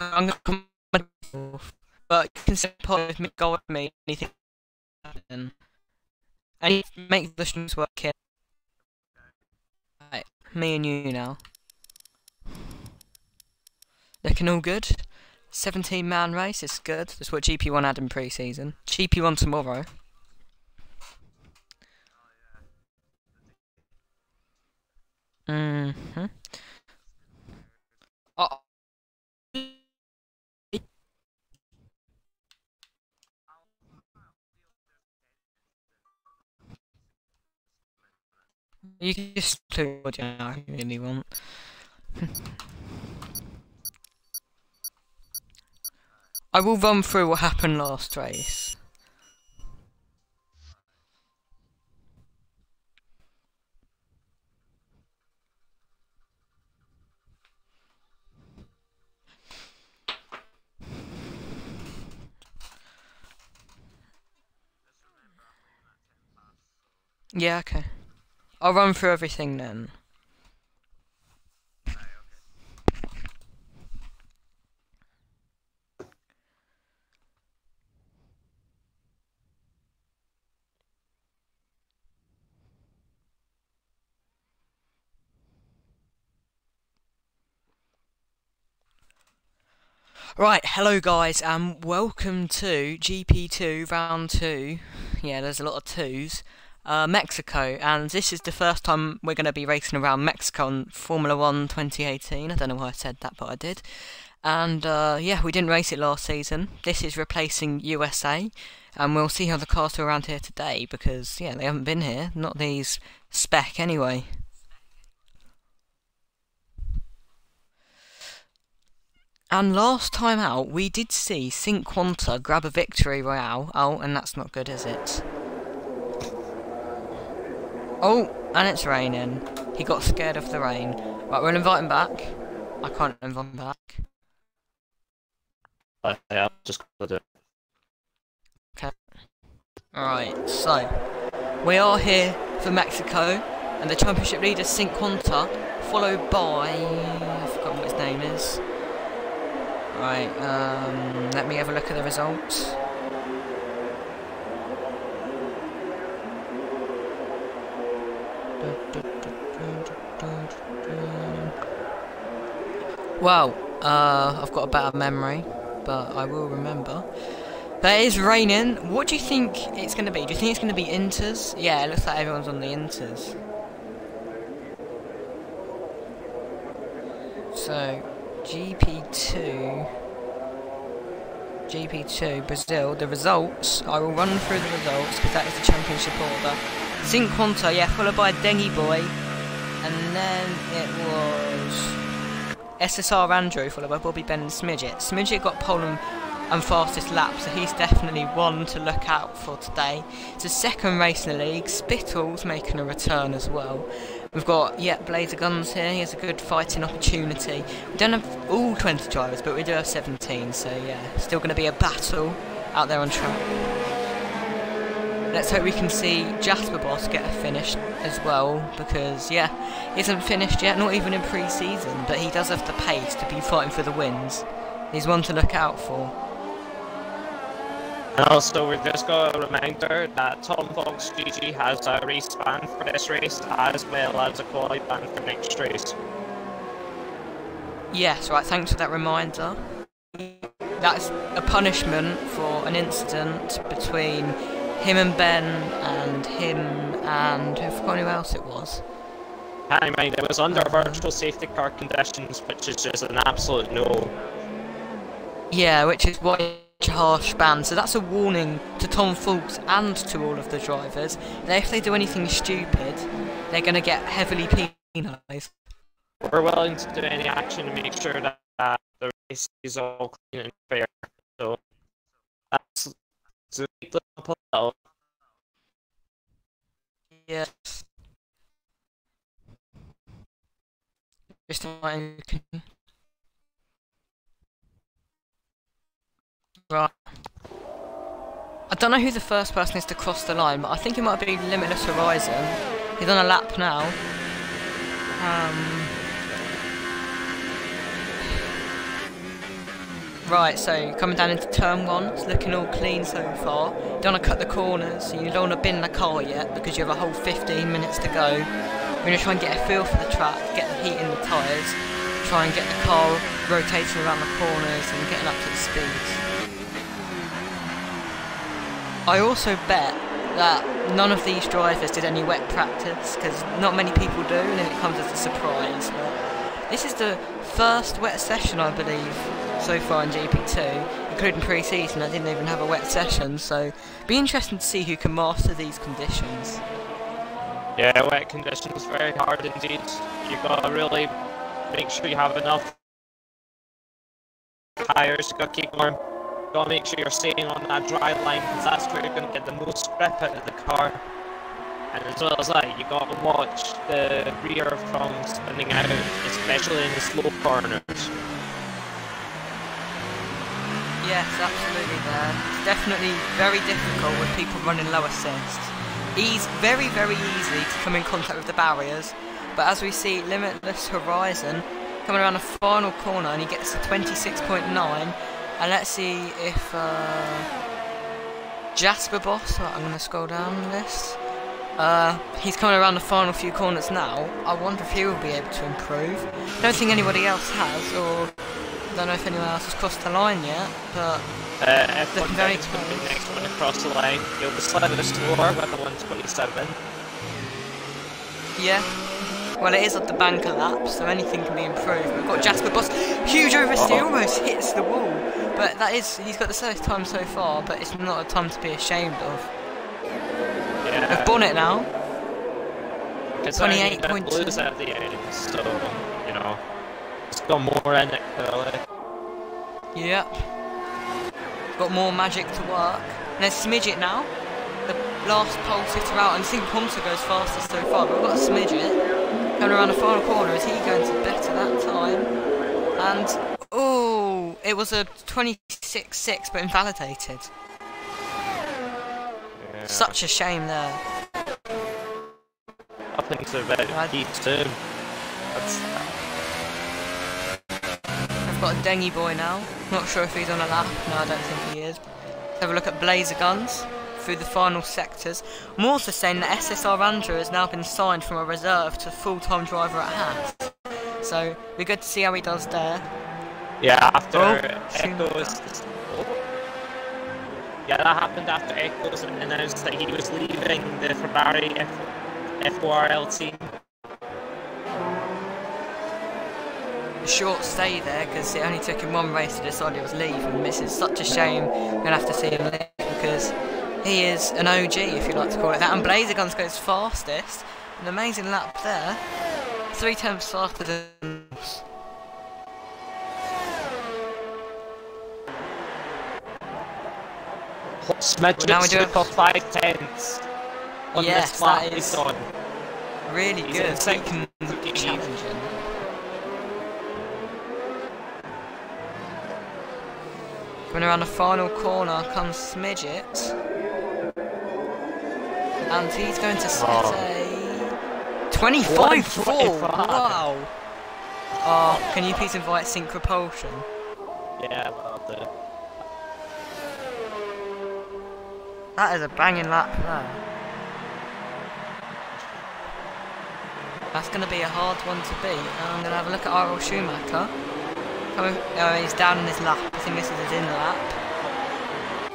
I'm gonna come, but you can say part with me, go with me, anything happen. And you make the streams work here. Right, me and you now. Looking all good. 17-man race is good. That's what GP1 had in pre-season. GP1 tomorrow. Oh. You can just do what you really want. I will run through what happened last race. Yeah, okay. I'll run through everything then. Right, hello guys, and welcome to GP2 round 2. Yeah, there's a lot of twos. Mexico, and this is the first time we're going to be racing around Mexico on Formula 1 2018. I don't know why I said that, but I did. And yeah, we didn't race it last season. This is replacing USA, and we'll see how the cars are around here today, because yeah, they haven't been here, not these spec anyway. And last time out, we did see Cinquanta grab a victory royale. Oh, and that's not good, is it? Oh, and it's raining. He got scared of the rain. Right, we'll invite him back. I can't invite him back. Yeah, just gotta do it. Okay. Alright, so we are here for Mexico, and the championship leader Cinquanta, followed by I've forgotten what his name is. Right, let me have a look at the results. Well, I've got a bad memory, but I will remember. But it is raining. What do you think it's going to be? Do you think it's going to be Inters? Yeah, it looks like everyone's on the Inters. So, GP2, Brazil, the results, I will run through the results because that is the championship order. Cinquanta, yeah, followed by Dengy Boy, and then it was SSR Andrew, followed by Bobby Ben and Smidget. Smidget got pole and fastest lap, so he's definitely one to look out for today. It's a second race in the league. Spittle's making a return as well. We've got, yeah, Blazer Guns here. He has a good fighting opportunity. We don't have all 20 drivers, but we do have 17, so yeah, still going to be a battle out there on track. Let's hope we can see Jasper Boss get a finish as well, because, yeah, he isn't finished yet, not even in pre-season, but he does have the pace to be fighting for the wins. He's one to look out for. And also, we've just got a reminder that Tom Fox GG has a race ban for this race, as well as a quality ban for next race. Yes, right, thanks for that reminder. That's a punishment for an incident between him and Ben, and him and I forgot who else it was. I mean, it was under virtual safety car conditions, which is just an absolute no. Yeah, which is why it's a harsh ban. So that's a warning to Tom Fulks and to all of the drivers that if they do anything stupid, they're going to get heavily penalised. We're willing to do any action to make sure that the race is all clean and fair. So that's to keep them up a little. Yes. Just right. I don't know who the first person is to cross the line, but I think it might be Limitless Horizon. He's on a lap now. Right, so coming down into turn 1, it's looking all clean so far. You don't want to cut the corners, you don't want to bin the car yet because you have a whole 15 minutes to go. We're going to try and get a feel for the track, get the heat in the tyres, try and get the car rotating around the corners and getting up to the speeds. I also bet that none of these drivers did any wet practice because not many people do, and then it comes as a surprise. But this is the first wet session, I believe, so far in GP2, including pre-season. I didn't even have a wet session, so be interesting to see who can master these conditions. Yeah, wet conditions very hard indeed. You've got to really make sure you have enough tyres. You've got to keep warm. You've got to make sure you're staying on that dry line because that's where you're going to get the most grip out of the car. And as well as that, you've got to watch the rear from spinning out, especially in the slow corners. Yes, absolutely there. It's definitely very difficult with people running low assists. He's very, very easy to come in contact with the barriers, but as we see Limitless Horizon coming around the final corner and he gets to 26.9, and let's see if Jasper Boss, right, I'm going to scroll down the list, he's coming around the final few corners now. I wonder if he will be able to improve. I don't think anybody else has, or I don't know if anyone else has crossed the line yet, but F1 very close. The next one across the line. You'll be slightly slower with the 127. Yeah. Well, it is at the banker lap, so anything can be improved. We've got Jasper Boss, huge oversteer, almost hits the wall. But that is, he's got the slowest time so far, but it's not a time to be ashamed of. Yeah. We've Bonnet now. 28.2. Blues at the end, so, you know, it's got more in it, clearly. Yep. Got more magic to work. And there's Smidget now. The last pole sitter out, and I think Ponta goes fastest so far, but we've got Smidget coming around the final corner. Is he going to better that time? And, oh, it was a 26.6 but invalidated. Yeah. Such a shame there. I think so, but GP2. I've got a Dengy boy now. Not sure if he's on a lap. No, I don't think he is. Let's have a look at Blazer Guns through the final sectors. I'm also saying that SSR Andrew has now been signed from a reserve to full-time driver at Haas. So, we're good to see how he does there. Yeah, after Echoes. Yeah, that happened after Echoes announced that he was leaving the Ferrari FORL team. A short stay there because it only took him one race to decide he was leaving. And this is such a shame. We're going to have to see him leave because he is an OG, if you like to call it that. And Blazer Guns goes fastest. An amazing lap there. 3 tenths faster than... Smidge now we do for 5 tenths on yes, this lap that is he's on. Really He's good. in second. Challenging. Coming around the final corner comes Smidget. And he's going to set a 25.4. Wow. Oh, can you please invite Sync Propulsion? Yeah, I'll do. That is a banging lap there. That's going to be a hard one to beat. I'm going to have a look at R.L. Schumacher. He's down in his lap. I think this is his in lap.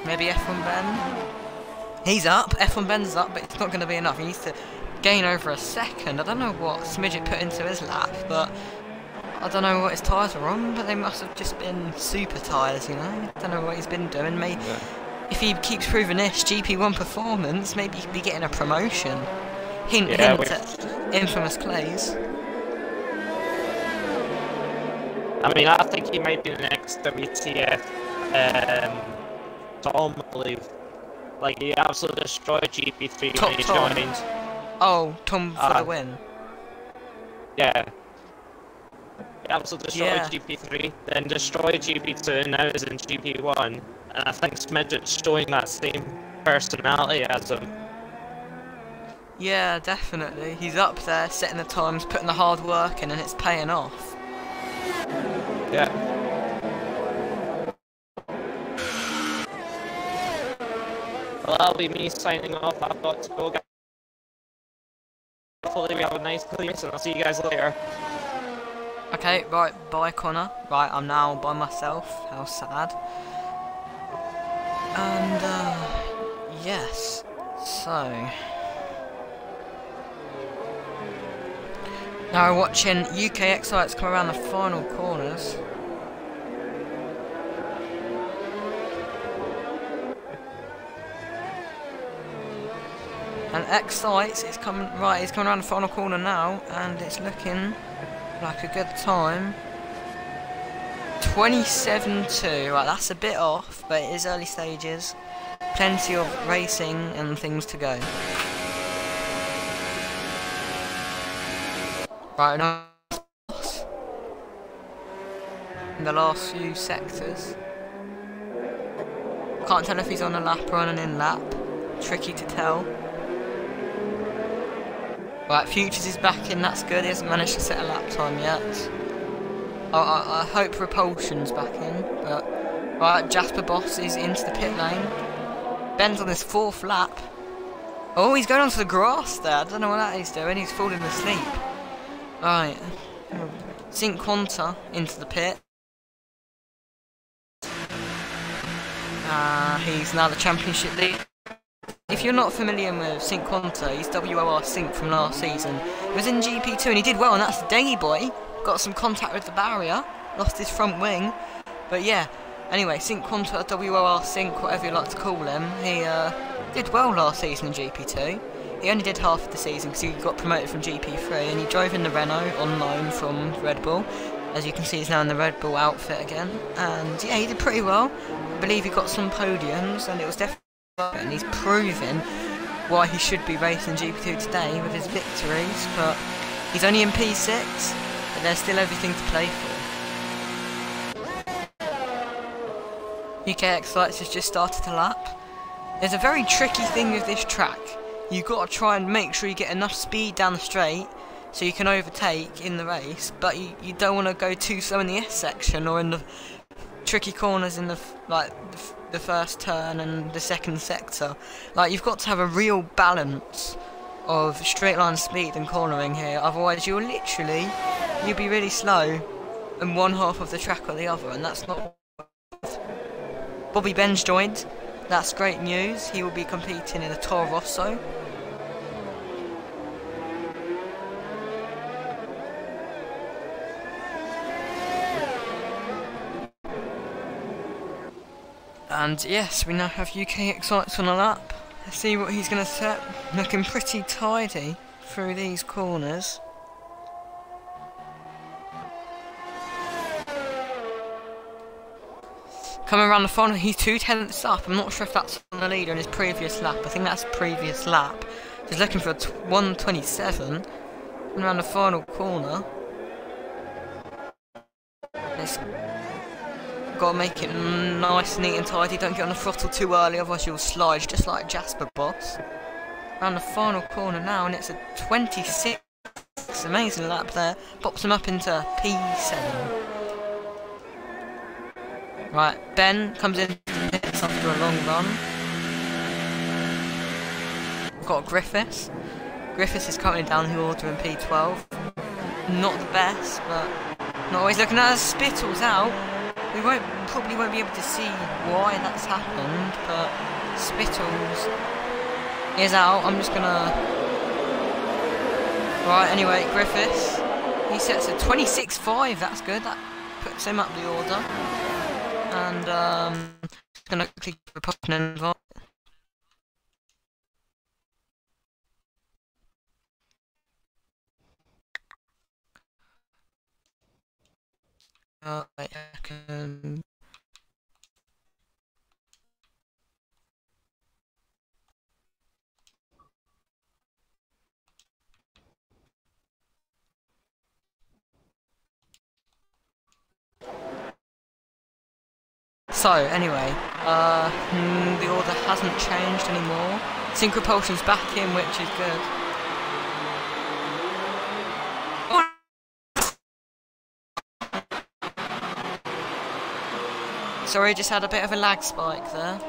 Maybe F1 Ben. He's up. F1 Ben's up, but it's not going to be enough. He needs to gain over a second. I don't know what Smidget put into his lap, but I don't know what his tyres were on, but they must have just been super tyres, you know? I don't know what he's been doing. Maybe if he keeps proving this GP1 performance, maybe he'd be getting a promotion. Hint at Infamous Clays. I mean, I think he might be the next WTF Tom, I believe. Like, he absolutely destroyed GP3 when he joined. Oh, Tom for the win. Yeah. He absolutely destroyed GP3, then destroyed GP2, and now is in GP1. And I think Smidget's showing that same personality as him. Yeah, definitely. He's up there, setting the times, putting the hard work in, and it's paying off. Yeah. Well, that'll be me signing off. I've got to go. Hopefully we have a nice clearance, and I'll see you guys later. Okay, right, bye Connor. Right, I'm now by myself. How sad. And, yes. So... now we're watching UK Excites come around the final corners. And Excites is coming he's coming around the final corner now, and it's looking like a good time. 27-2, right, that's a bit off, but it is early stages. Plenty of racing and things to go. Right, now in the last few sectors. Can't tell if he's on a lap or on an in lap. Tricky to tell. Right, Futures is back in, that's good. He hasn't managed to set a lap time yet. I hope Repulsion's back in, but... right, Jasper Boss is into the pit lane. Ben's on his 4th lap. Oh, he's going onto the grass there. I don't know what that is doing. He's falling asleep. Right. Sync Quanta into the pit. He's now the championship lead. If you're not familiar with Sync Quanta, he's WOR Sync from last season. He was in GP2 and he did well, and that's Dengy Boy. Got some contact with the barrier, lost his front wing. But yeah, anyway, Sync Quanta, WOR Sync, whatever you like to call him, he did well last season in GP2. He only did half of the season because he got promoted from GP3, and he drove in the Renault on loan from Red Bull. As you can see, he's now in the Red Bull outfit again. And yeah, he did pretty well. I believe he got some podiums, and it was definitely... and he's proving why he should be racing GP2 today with his victories. But he's only in P6, but there's still everything to play for. UK Excites has just started a lap. There's a very tricky thing with this track. You've got to try and make sure you get enough speed down the straight so you can overtake in the race, but you don't want to go too slow in the S section or in the tricky corners in the the first turn and the second sector. Like, you've got to have a real balance of straight line speed and cornering here, otherwise you'll be really slow in one half of the track or the other, and that's not... Bobby Ben's joined. That's great news. He will be competing in the Toro Rosso. And yes, we now have UK Excites on a lap. Let's see what he's going to set. Looking pretty tidy through these corners. Coming around the final, he's 2/10 up. I'm not sure if that's on the leader in his previous lap. I think that's previous lap. He's looking for a 1:27. Coming around the final corner. It's got to make it nice, neat and tidy. Don't get on the throttle too early, otherwise you'll slide just like Jasper Boss. Around the final corner now, and it's a 26. Amazing lap there. Pops him up into P7. Right, Ben comes in and hits after a long run. We've got Griffiths. Griffiths is currently down the order in P12. Not the best, but not always looking at us. Spittle's out. We probably won't be able to see why that's happened, but Spittles is out. I'm just gonna... Right, anyway, Griffiths. He sets a 26.5, that's good. That puts him up the order. And just gonna click the button and invite. Wait a second. So, anyway, the order hasn't changed anymore. Sync Repulsion's back in, which is good. Sorry, just had a bit of a lag spike there.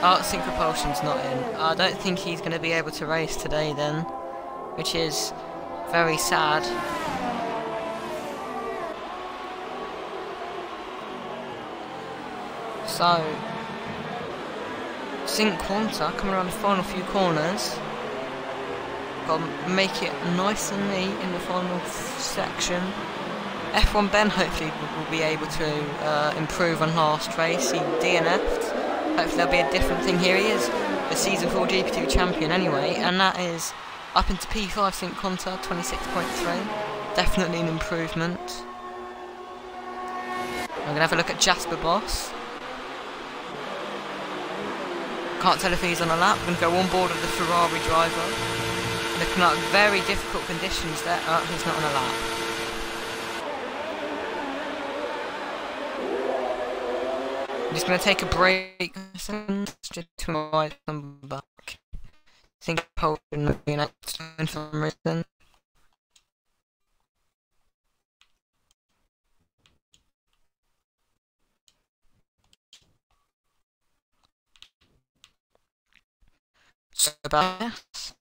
Oh, Sync Propulsion's not in. I don't think he's going to be able to race today then, which is very sad. So, Sync Quanta coming around the final few corners. Got to make it nice and neat in the final section. F1 Ben hopefully will be able to improve on last race. He DNF'd. Hopefully there'll be a different thing here. He is the Season 4 GP2 champion anyway, and that is up into P5 Sync Quanta, 26.3. Definitely an improvement. We're going to have a look at Jasper Boss. Can't tell if he's on a lap. We're going to go on board with the Ferrari driver. Looking at very difficult conditions there. Oh, he's not on a lap. I'm just going to take a break just to invite them back. I think Poland will be an accident for some reason. So about this.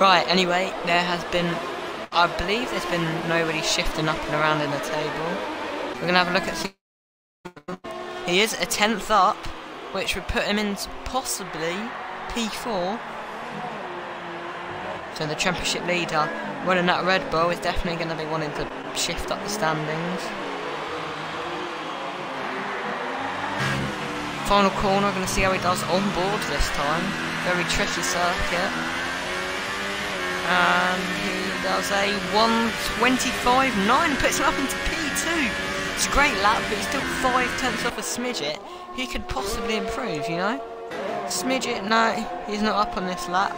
Right, anyway, there has been, I believe there's been nobody shifting up and around in the table. We're going to have a look at, he is a 10th up, which would put him into possibly P4. So the championship leader, winning that Red Bull, is definitely going to be wanting to shift up the standings. Final corner, we're going to see how he does on board this time. Very tricky circuit. And he does a 1:25.9, puts him up into P2. It's a great lap, but he's still 5/10 off a Smidget. He could possibly improve, you know? Smidget, no, he's not up on this lap.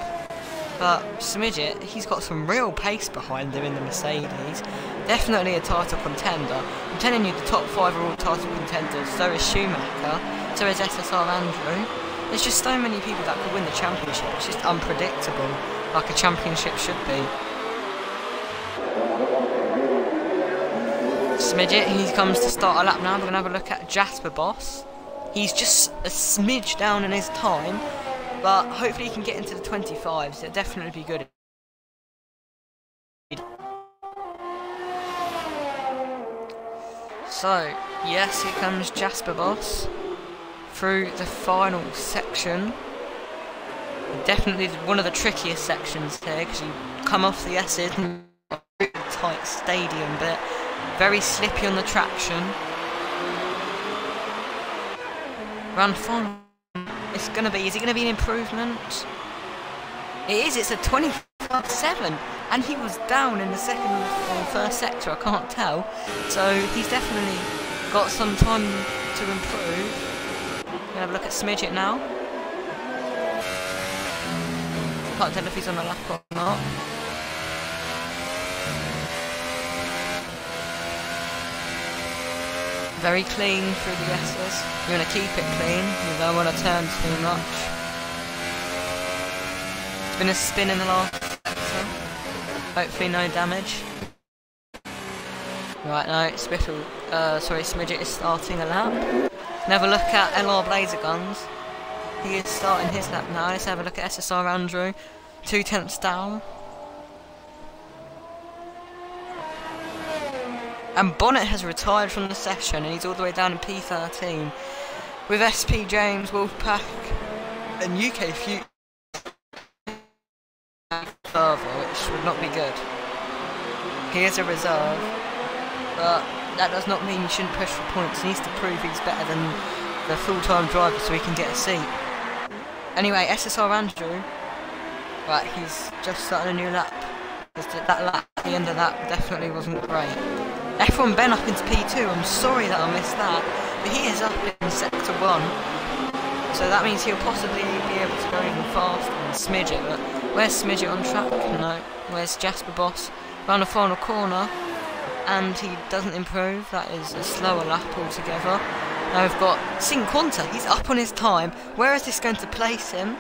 But Smidget, he's got some real pace behind him in the Mercedes. Definitely a title contender. I'm telling you, the top 5 are all title contenders. So is Schumacher, so is SSR Andrew. There's just so many people that could win the championship. It's just unpredictable, like a championship should be. Smidget, he comes to start a lap now. We're going to have a look at Jasper Boss. He's just a smidge down in his time, but hopefully he can get into the 25s. It'll definitely be good. So, yes, here comes Jasper Boss through the final section. Definitely one of the trickiest sections here, because you come off the S's and tight stadium bit. Very slippy on the traction. Round final. It's going to be, is it going to be an improvement? It is, it's a 25.7, and he was down in the second or first sector, I can't tell. So he's definitely got some time to improve. We're going to have a look at Smidget now. Can't tell if he's on a lap or not. Very clean through the S's. You want to keep it clean, you don't want to turn too much. It's been a spin in the last sector. Hopefully no damage. Right, no, Smidget is starting a lap. Have a look at LR Blazer Guns. He is starting his lap now. Let's have a look at SSR Andrew. 2/10 down. And Bonnet has retired from the session and he's all the way down in P13. With SP James, Wolfpack and UK Future further, which would not be good. He is a reserve, but that does not mean he shouldn't push for points. He needs to prove he's better than the full-time driver so he can get a seat. Anyway, SSR Andrew, right, he's just started a new lap. That lap at the end of that definitely wasn't great. F1 Ben up into P2, I'm sorry that I missed that, but he is up in sector 1. So that means he'll possibly be able to go even faster than Smidget, but where's Smidget on track? No. Where's Jasper Boss? Round the final corner, and he doesn't improve. That is a slower lap altogether. Now we've got Sync Quanta, he's up on his time. Where is this going to place him?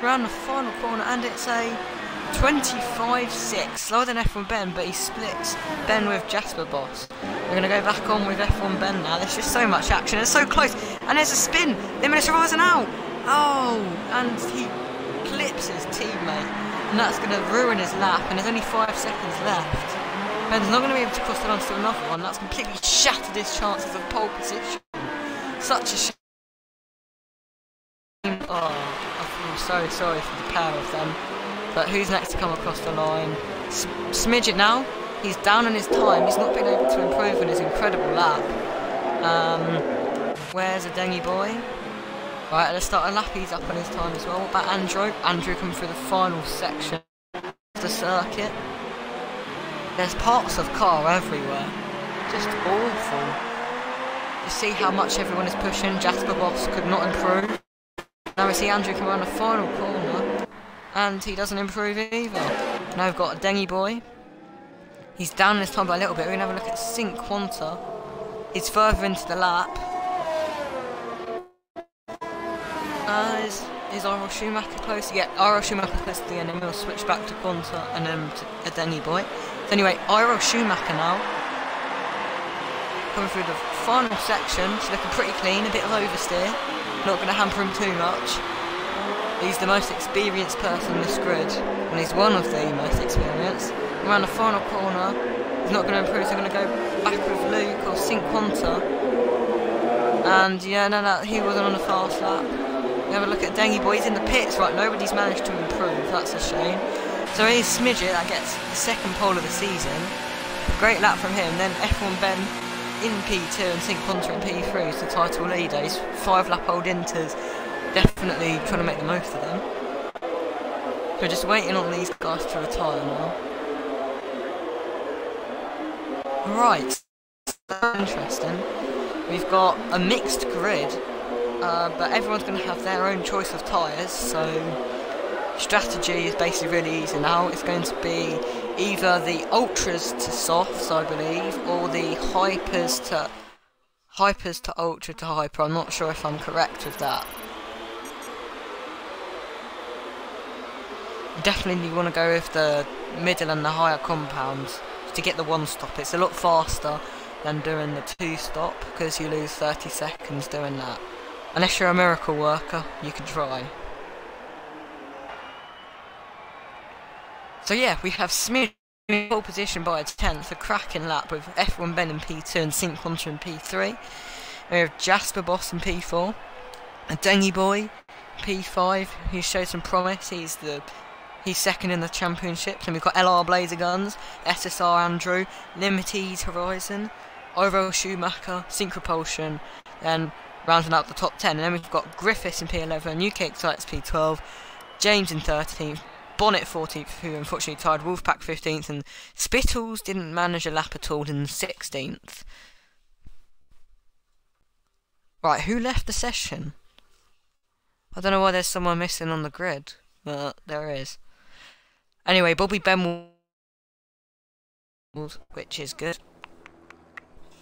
Round the final corner, and it's a 25.6, slower than F1 Ben, but he splits Ben with Jasper Boss. We're going to go back on with F1 Ben now. There's just so much action. It's so close. And there's a spin. Limitless Horizon out. Oh, and he clips his teammate. And that's going to ruin his lap. And there's only 5 seconds left. Ben's not going to be able to cross the line to another one. That's completely shattered his chances of pole position. Such a shame. Oh, I feel so sorry for the pair of them. But who's next to come across the line? Smidget now. He's down on his time. He's not been able to improve on his incredible lap. Where's a Dengy boy? Right, let's start a lap. He's up on his time as well. What about Andrew? Andrew coming through the final section of the circuit. There's parts of car everywhere. Just awful. You see how much everyone is pushing. Jasper Boss could not improve. Now we see Andrew come around the final corner. And he doesn't improve either. Now we've got a Dengy boy. He's down this time by a little bit. We're going to have a look at Sync Quanta. He's further into the lap. Is RL Schumacher close? Yeah, RL Schumacher close to the end, and we'll switch back to Quanta and then to a Denny boy. So anyway, RL Schumacher now. Coming through the final section. It's looking pretty clean, a bit of oversteer. Not going to hamper him too much. He's the most experienced person in this grid, and he's one of the most experienced. Around the final corner, he's not going to improve, so I'm going to go back with Luke or Sync Quanta. And yeah, no, he wasn't on the fast lap. We have a look at Dengy boy. He's in the pits, right? Nobody's managed to improve. That's a shame. So here's Smidget that gets the second pole of the season. A great lap from him. Then F1 Ben in P2 and Sync Quanta in P3 is the title leader. He's 5 lap old Inters. Definitely trying to make the most of them. So we're just waiting on these guys to retire now. Right, so interesting. We've got a mixed grid, but everyone's going to have their own choice of tyres, so strategy is basically really easy now. It's going to be either the ultras to softs, I believe, or the hypers to ultra to hyper. I'm not sure if I'm correct with that. Definitely want to go with the middle and the higher compounds to get the 1-stop. It's a lot faster than doing the 2-stop because you lose 30 seconds doing that. Unless you're a miracle worker, you can try. So yeah, we have Smidge in pole position by a 10th, a cracking lap with F1 Ben in P2 and Sync Quanta in P3. We have Jasper Boss in P4, a Dengy boy P5 who showed some promise. He's second in the championship. And we've got LR Blazer Guns, SSR Andrew, Limited Horizon, RL Schumacher, Sync Propulsion, then rounding out the top 10. And then we've got Griffiths in P11, UK Excites P12, James in 13th, Bonnet 14th, who unfortunately tied Wolfpack 15th, and Spittles didn't manage a lap at all in 16th. Right, who left the session? I don't know why there's someone missing on the grid, but there is. Anyway, Bobby Ben, which is good.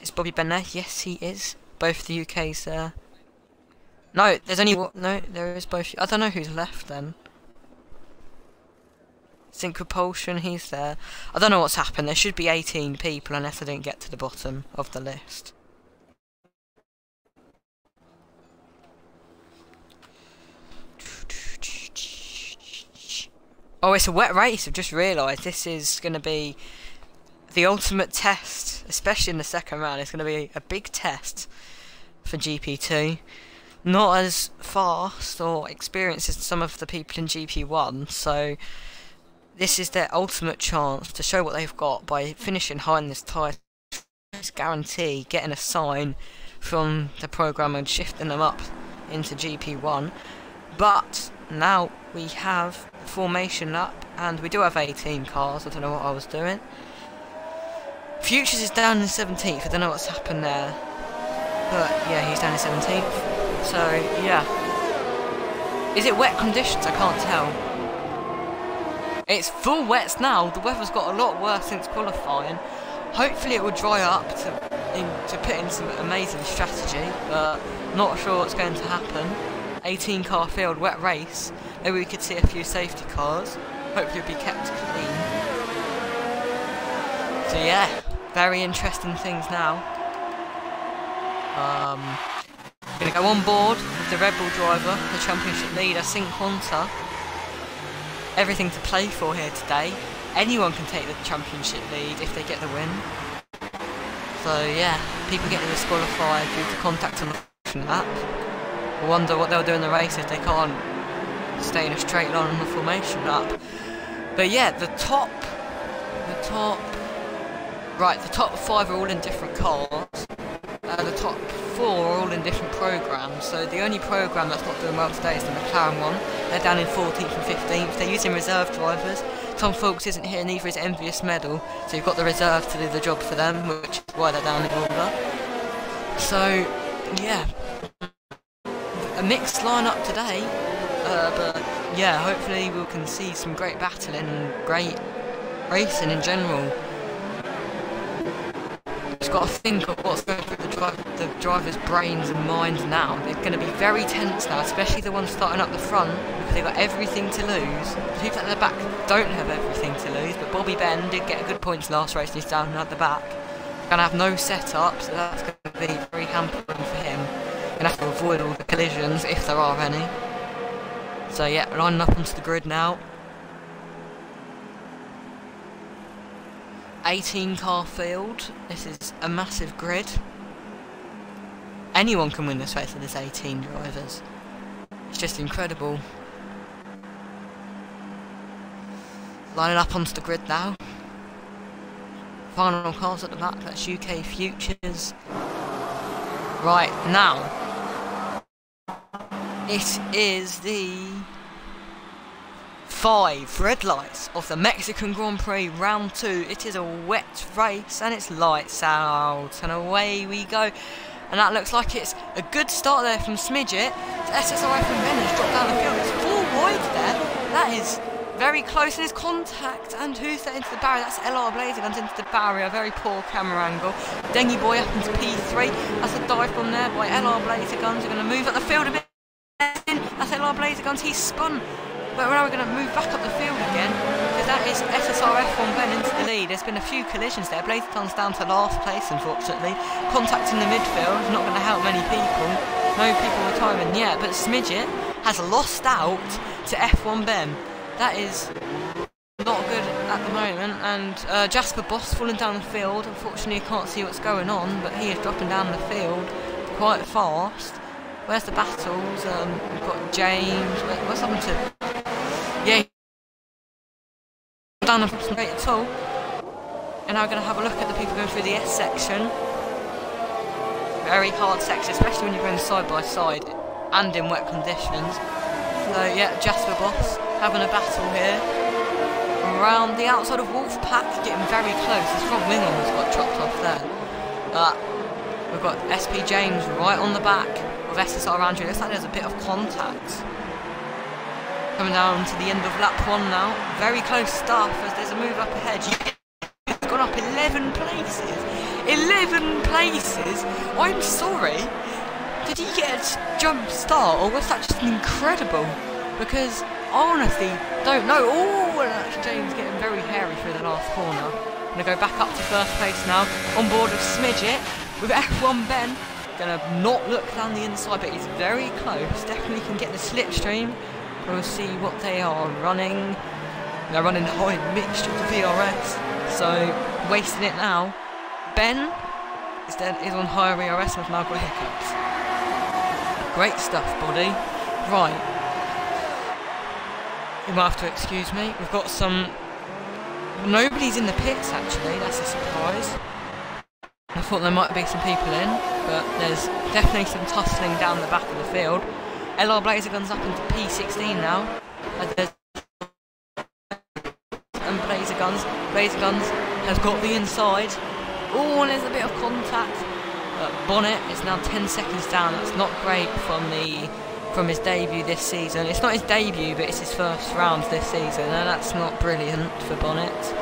Is Bobby Ben there? Yes, he is. Both the UK's there. No, there's only one. No, there is both. I don't know who's left then. Sync Propulsion, he's there. I don't know what's happened. There should be 18 people unless I didn't get to the bottom of the list. Oh, it's a wet race. I've just realised this is going to be the ultimate test, especially in the second round. It's going to be a big test for GP2. Not as fast or experienced as some of the people in GP1, so this is their ultimate chance to show what they've got by finishing high in this tyre. It's guarantee getting a sign from the programme and shifting them up into GP1. But now we have a formation lap, and we do have 18 cars. I don't know what I was doing. Futures is down in 17th. I don't know what's happened there, but yeah, he's down in 17th. So yeah, is it wet conditions? I can't tell. It's full wets now. The weather's got a lot worse since qualifying. Hopefully it will dry up to put in some amazing strategy, but not sure what's going to happen. 18 car field, wet race. Maybe we could see a few safety cars. hopefully it'll be kept clean. So yeah, very interesting things now. Gonna go on board with the Red Bull driver, the championship leader, Quanta. Everything to play for here today. Anyone can take the championship lead if they get the win. So yeah, people getting disqualified due to contact on the lap. I wonder what they'll do in the race if they can't stay in a straight line on the formation lap. But yeah, the top 5 are all in different cars. The top 4 are all in different programs. So the only program that's not doing well today is the McLaren one. They're down in 14th and 15th. They're using reserve drivers. Tom Fulks isn't here, neither is Envious Medal. So you've got the reserve to do the job for them, which is why they're down in order. So yeah, a mixed lineup today. But yeah, hopefully we can see some great battling and great racing in general. Just got to think of what's going through the drivers' brains and minds now. They're going to be very tense now, especially the ones starting up the front, because they've got everything to lose. The people at the back don't have everything to lose, but Bobby Ben did get good points last race and he's down at the back. Going to have no setup, so that's going to be very hampering for him. Going to have to avoid all the collisions, if there are any. So yeah, lining up onto the grid now. 18 car field. This is a massive grid. Anyone can win this race with this 18 drivers. It's just incredible. Lining up onto the grid now. Final cars at the back, that's UK Futures. Right, now. It is the 5 red lights of the Mexican Grand Prix Round 2. It is a wet race and it's lights out and away we go. And that looks like it's a good start there from Smidget. SSRI from Bennett dropped down the field. It's 4 wide there. That is very close in his contact. And who's that into the barrier? That's LR Blazer Guns into the barrier. Very poor camera angle. Dengy Boy up into P3. That's a dive from there by LR Blazer Guns. They're going to move up the field a bit. That's LR Blazer Guns. He's spun. But now we're going to move back up the field again, because that is SSRF from Ben into the lead. There's been a few collisions there. Blazeton's down to last place, unfortunately. Contact in the midfield is not going to help many people. No people retiring yet, but Smidget has lost out to F1 Ben. That is not good at the moment. And Jasper Boss falling down the field. Unfortunately, you can't see what's going on, but he is dropping down the field quite fast. Where's the battles? We've got James. What's happened to... Yeah, down from straight at all. And now we're going to have a look at the people going through the S section. Very hard section, especially when you're going side by side and in wet conditions. So yeah, Jasper Boss having a battle here. Around the outside of Wolfpack, getting very close. His front wing almost got chopped off there. We've got SP James right on the back of SSR Andrew. Looks like there's a bit of contact. Coming down to the end of lap 1 now. Very close stuff as there's a move up ahead. He's gone up 11 places. 11 places? I'm sorry. Did he get a jump start or was that just incredible? Because I honestly don't know. Oh, that's James getting very hairy through the last corner. I'm going to go back up to first place now. On board with Smidget with F1 Ben. Going to not look down the inside, but he's very close. Definitely can get the slipstream. We'll see what they are running. They're running high mixture of VRS, so wasting it now. Ben is on higher VRS with now got hiccups. Great stuff, buddy. Right. You might have to excuse me. We've got some... Nobody's in the pits actually, that's a surprise. I thought there might be some people in, but there's definitely some tussling down the back of the field. LR Blazer Guns up into P16 now. And Blazer Guns has got the inside. Oh, and there's a bit of contact. Bonnet is now 10 seconds down. That's not great from his debut this season. It's not his debut, but it's his first round this season, and that's not brilliant for Bonnet.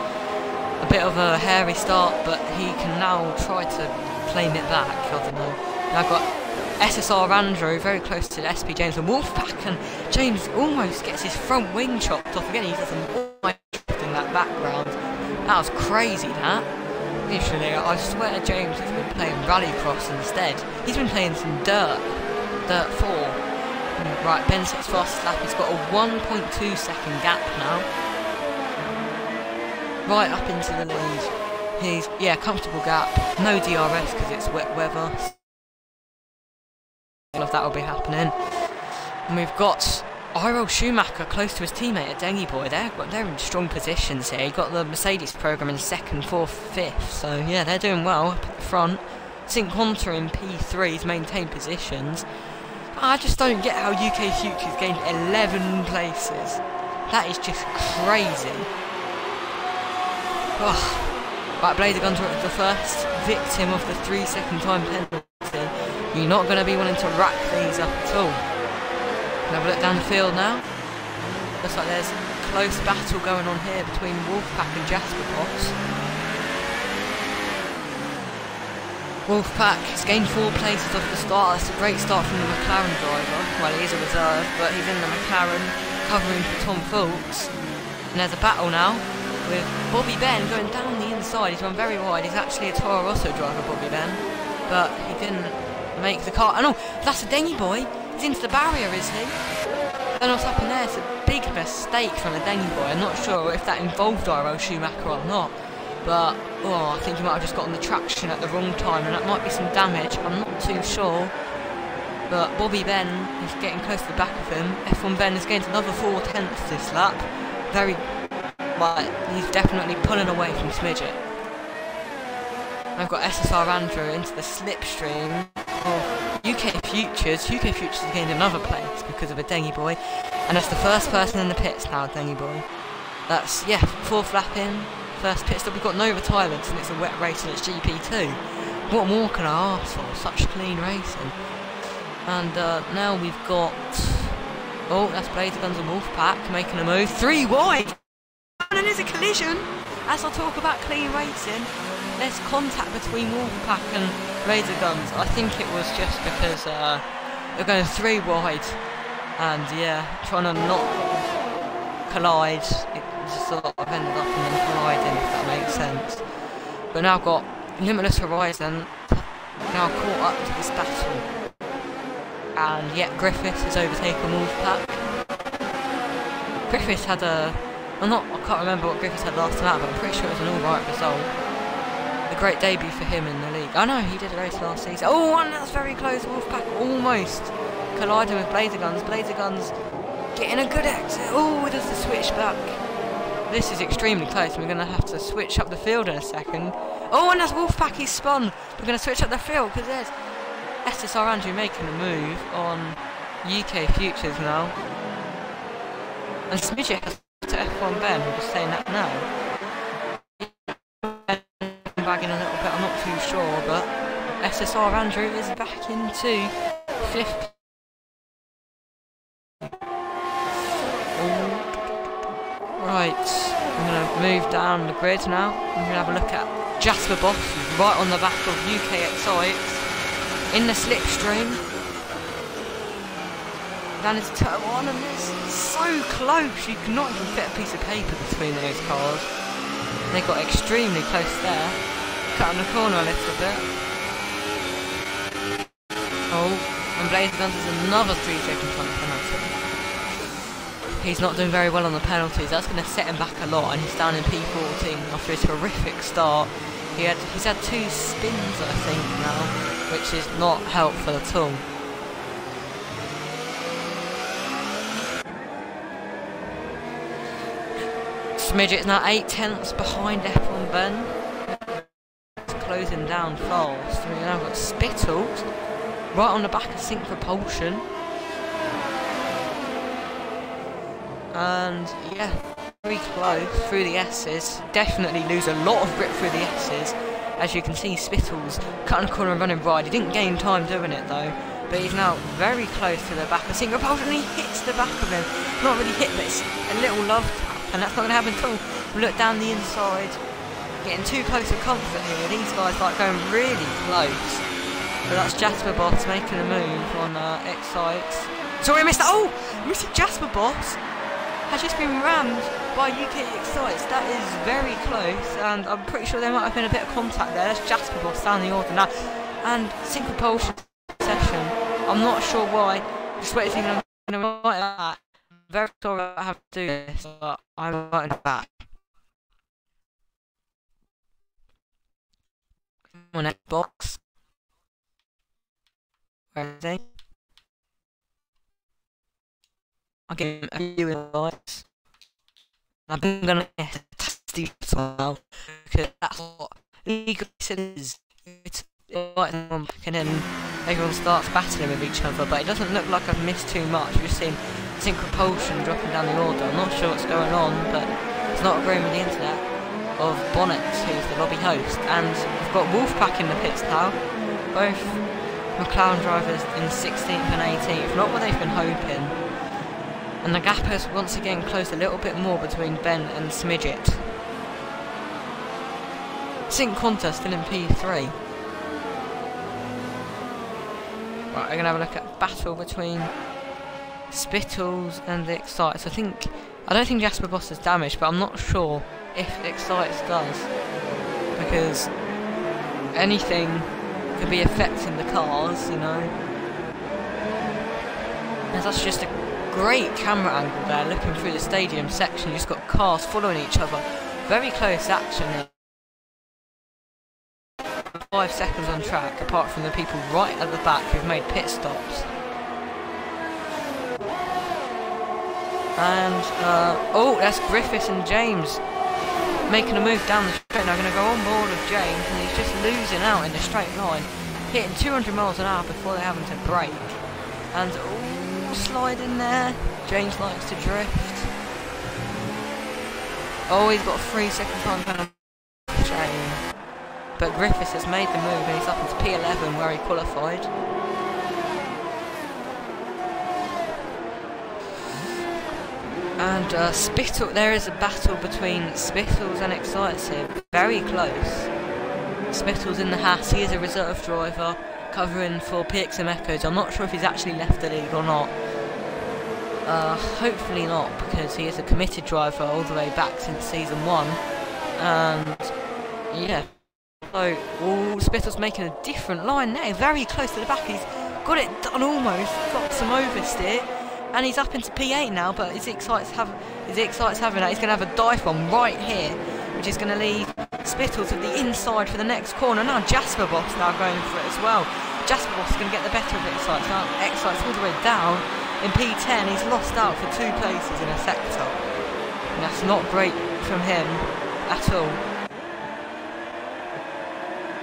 A bit of a hairy start, but he can now try to claim it back. I don't know. Now I've got SSR Andrew very close to SP James and Wolfpack, and James almost gets his front wing chopped off again. He does an almighty drift in that background. That was crazy, that. Literally, I swear James has been playing Rallycross instead. He's been playing some Dirt 4. Right, Ben sets fastest lap. He's got a 1.2 second gap now. Right up into the lead. He's, comfortable gap. No DRS because it's wet weather. All of that will be happening. And we've got Iro Schumacher close to his teammate at Dengy Boy. They're in strong positions here. You've got the Mercedes program in 2nd, 4th, 5th. So yeah, they're doing well up at the front. Sync Quanta in P3's maintained positions. I just don't get how UK Futures gained 11 places. That is just crazy. Oh. Right, Blazer Guns are the first victim of the 3-second time penalty. You're not going to be wanting to rack these up at all. Have a look down the field now. Looks like there's a close battle going on here between Wolfpack and Jasper Boss. Wolfpack has gained 4 places off the start. That's a great start from the McLaren driver. Well, he is a reserve, but he's in the McLaren covering for Tom Fultz. And there's a battle now with Bobby Ben going down the inside. He's run very wide. He's actually a Toro Rosso driver, Bobby Ben, but he didn't make the car. Oh no, that's a Dengy Boy. He's into the barrier, is he? I don't know what's happened there. It's a big mistake from a Dengy Boy. I'm not sure if that involved Iro Schumacher or not, but I think he might have just gotten the traction at the wrong time, and that might be some damage. I'm not too sure. But Bobby Ben is getting close to the back of him. F1 Ben has gained another 4/10 this lap. He's definitely pulling away from Smidget. I've got SSR Andrew into the slipstream of UK Futures. UK Futures has gained another place because of a Dengy Boy, and that's the first person in the pits now, Dengy Boy. That's, 4th lap in, first pit stop. We've got no retirements, and it's a wet race, and it's GP2. What more can I ask for? Such clean racing. And now we've got, that's Blazer Guns and Wolfpack making a move. 3 wide! And there's a collision! As I talk about clean racing, there's contact between Wolfpack and Blazer Guns. I think it was just because they're going 3 wide, and trying to not collide. It just sort of ended up in them colliding, if that makes sense. But now I've got Limitless Horizon now caught up to this battle, and Griffiths has overtaken Wolfpack. Griffiths had a, I can't remember what Griffiths had last time out, but I'm pretty sure it was an alright result. A great debut for him in the league. I know he did a race last season. Oh, and that's very close. Wolfpack almost colliding with Blazer Guns. Blazer Guns getting a good exit. Oh, does the switch back. This is extremely close. We're going to have to switch up the field in a second. Oh, and that's Wolfpack. He's spun. We're going to switch up the field because there's SSR Andrew making a move on UK Futures now. And Smidget has to F1 Ben. I'm just saying that now. Bagging a little bit, I'm not too sure, but SSR Andrew is back into 5th. Right, I'm going to move down the grid now. I'm going to have a look at Jasper Boss, who's right on the back of UKXI in the slipstream. Then it's turn 1, and it's so close, you cannot even fit a piece of paper between those cars. They got extremely close there. Cutting the corner a little bit. Oh, and Blazer Guns is another 3-second time penalty. He's not doing very well on the penalties. That's going to set him back a lot, and he's down in P14 after his horrific start. He's had 2 spins, I think, now, which is not helpful at all. Smidget is now 8/10 behind F1 Ben. It's closing down fast. We've now got Spittles right on the back of Sync Propulsion. And very close through the S's. Definitely lose a lot of grip through the S's. As you can see, Spittles cutting a corner and running wide. He didn't gain time doing it though. But he's now very close to the back of Sync Propulsion, and he hits the back of him. Not really hit, but it's a little love tap, and that's not going to happen at all. We look down the inside, getting too close for comfort here. These guys like going really close. So that's Jasper Boss making a move on Excite. Sorry, I missed that. Oh, Mr. Jasper Boss has just been rammed by UK Excites. That is very close, and I'm pretty sure there might have been a bit of contact there. That's Jasper Boss down the order now, and sync propulsion session. I'm not sure why. Just waiting thinking I'm going to write that. Very sorry I have to do this, but I'm writing it back. On Xbox. Where is he? I'll give him a few invites. I'm gonna test the now because that's what League of Legends is. It's inviting them back and then everyone starts battling with each other, but it doesn't look like I've missed too much. We've just seen sync propulsion dropping down the order. I'm not sure what's going on, but it's not agreeing with the internet of Bonnets, who's the lobby host, and we've got Wolfpack in the pits now. Both McLaren drivers in 16th and 18th, not what they've been hoping. And the gap has once again closed a little bit more between Ben and Smidget. Sync Quanta still in P3. Right, we're going to have a look at battle between Spittles and the Excites. I don't think Jasper Boss is damaged, but I'm not sure if Excites does, because anything could be affecting the cars, you know. And that's just a great camera angle there, looking through the stadium section. You've just got cars following each other. Very close action. 5 seconds on track, apart from the people right at the back who've made pit stops. And, oh, that's Griffiths and James making a move down the straight. Now going to go on board with James, and he's just losing out in the straight line, hitting 200 miles an hour before they're having to brake. And, oh, slide in there. James likes to drift. Oh, he's got a 3-second time penalty. Shame. But Griffiths has made the move, and he's up into P11 where he qualified. And Spittle, there is a battle between Spittles and Excites here. Very close. Spittles in the Haas, he is a reserve driver covering for PXM Echoes. I'm not sure if he's actually left the league or not. Hopefully not, because he is a committed driver all the way back since season 1. And yeah. So, oh, Spittle's making a different line now, very close to the back. He's got it done almost, got some oversteer. And he's up into P8 now, but is the Excites having that? He's going to have a dive bomb right here, which is going to leave Spittles at the inside for the next corner. Now Jasper Boss now going for it as well. Jasper Boss is going to get the better of Excites. Now Excites all the way down in P10. He's lost out for 2 places in a sector. And that's not great from him at all.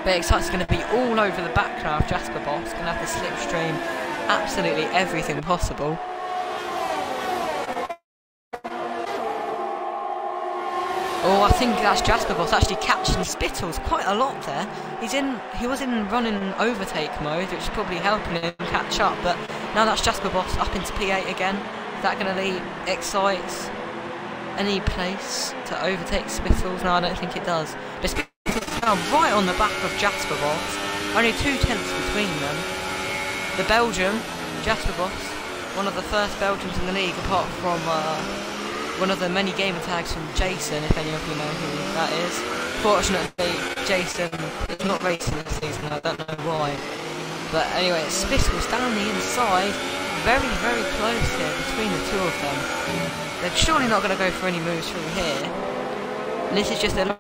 But Excites is going to be all over the back now of Jasper Boss. Going to have to slipstream absolutely everything possible. Oh, I think that's Jasper Boss actually catching Spittles quite a lot there. He was in running overtake mode, which is probably helping him catch up, but now that's Jasper Boss up into P8 again. Is that going to leave Excites any place to overtake Spittles? No, I don't think it does. But Spittles is now right on the back of Jasper Boss, only 2 tenths between them. The Belgium, Jasper Boss, one of the first Belgians in the league, apart from one of the many gamer tags from Jason, if any of you know who that is. Fortunately, Jason is not racing this season, I don't know why. But anyway, Spittles down the inside, very, very close here between the two of them. They're surely not going to go for any moves through here. And this is just a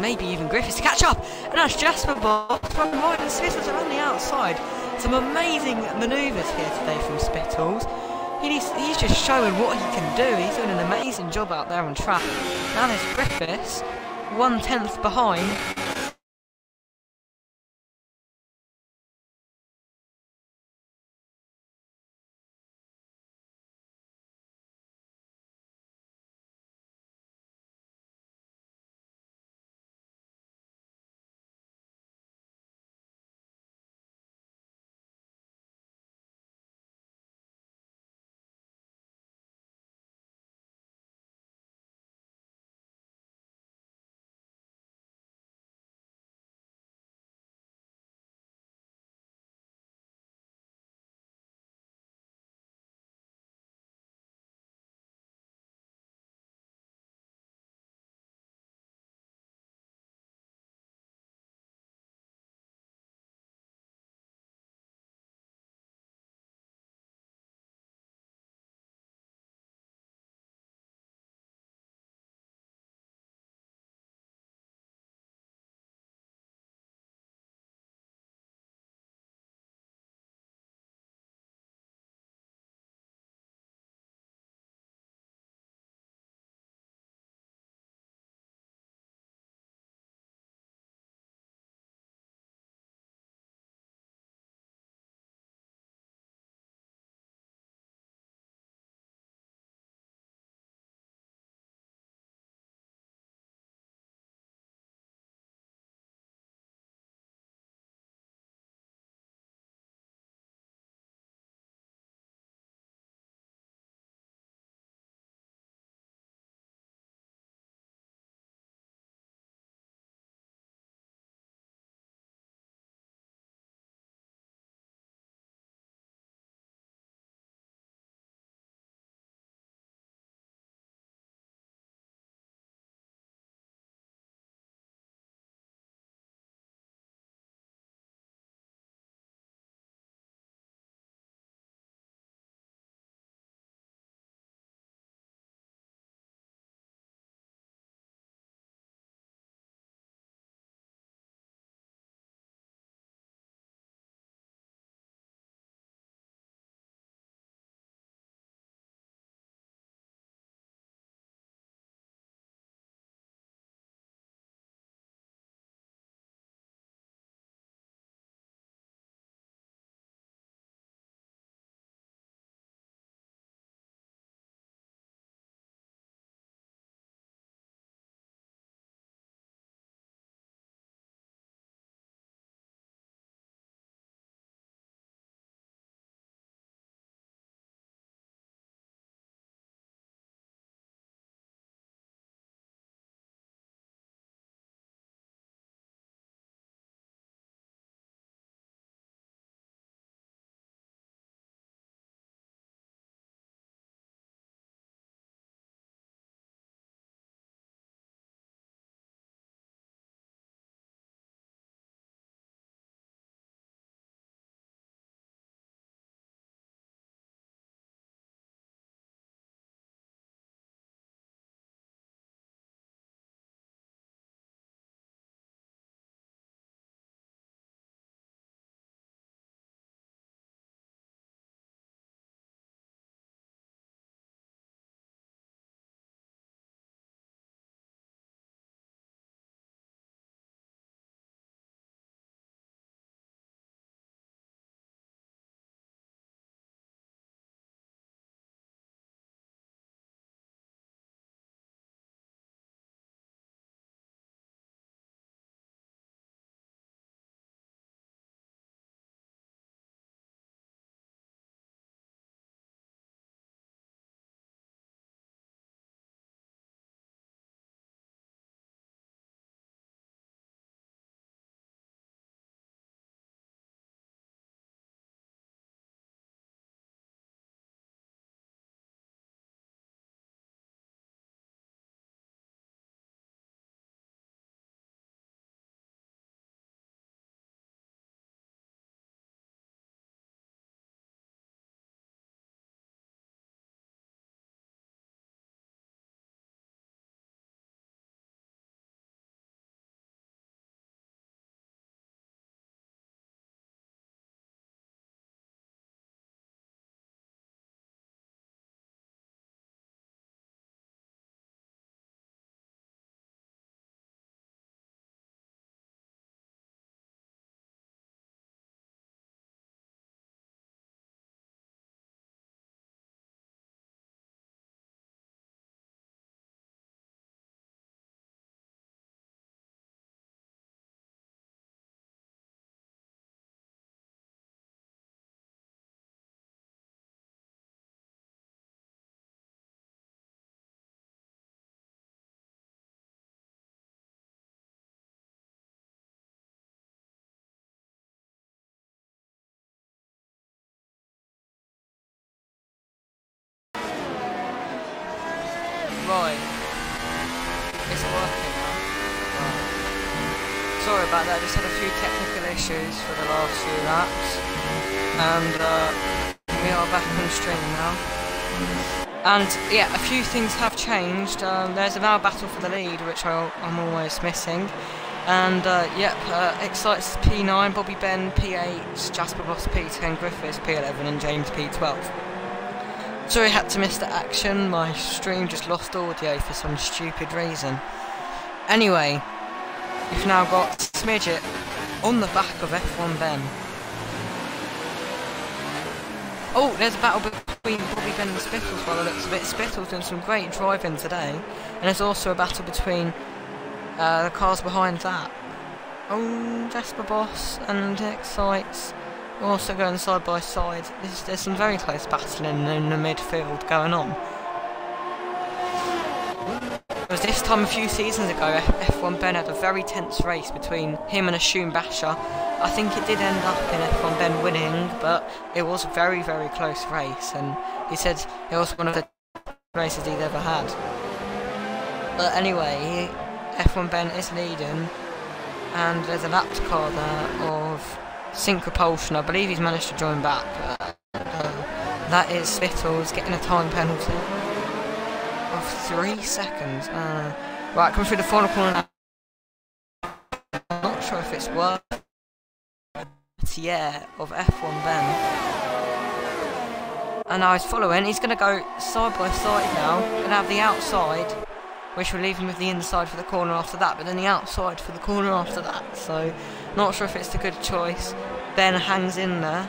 maybe even Griffiths to catch up. And that's Jasper Boss from right, and Spittles around the outside. Some amazing manoeuvres here today from Spittles. He's just showing what he can do. He's doing an amazing job out there on track. Now there's Griffiths, 1/10 behind. Right. It's working now. Right. Sorry about that, I just had a few technical issues for the last few laps. And we are back on stream now. And yeah, a few things have changed. There's a now battle for the lead, which I'm almost missing. And Excites P9, Bobby Ben P8, Jasper Boss P10, Griffiths P11 and James P12. Sorry I had to miss the action, my stream just lost audio for some stupid reason. Anyway, we've now got Smidget on the back of F1 Ben. Oh, there's a battle between Bobby Ben and Spittles by the looks of it. Spittles doing some great driving today. And there's also a battle between the cars behind that. Oh, Jasper Boss and Excites also going side by side. There's some very close battling in the midfield going on. Because this time a few seasons ago, F1 Ben had a very tense race between him and a Shoom Basher. I think it did end up in F1 Ben winning, but it was a very, very close race, and he said it was one of the races he'd ever had. But anyway, F1 Ben is leading, and there's a lapped car there of Sync Propulsion. I believe he's managed to join back, but that is Spittles getting a time penalty of 3 seconds. Right, coming through the final corner now. I'm not sure if it's worth of F1 Ben. And now he's following. He's going to go side by side now. Going to have the outside, which will leave him with the inside for the corner after that, but then the outside for the corner after that. So, not sure if it's a good choice. Ben hangs in there.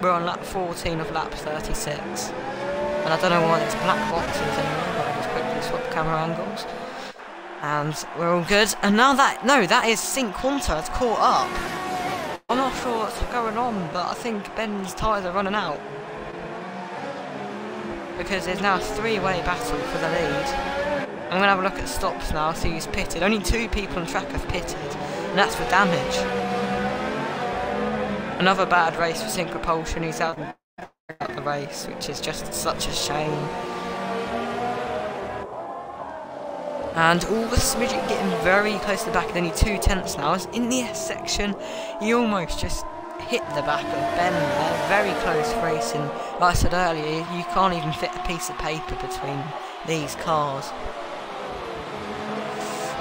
We're on lap 14 of lap 36. And I don't know why there's black boxes anyway, but I'll just quickly swap camera angles. And we're all good. And now that is Sync Quanta has caught up. I'm not sure what's going on, but I think Ben's tyres are running out. Because there's now a three-way battle for the lead. I'm going to have a look at stops now, see who's pitted. Only 2 people on track have pitted, and that's for damage. Another bad race for Sync Propulsion, he's out of the race, which is just such a shame. And all the Smidget getting very close to the back, and only 2 tenths now. As in the S section, he almost just hit the back of Ben there. Very close racing. Like I said earlier, you can't even fit a piece of paper between these cars.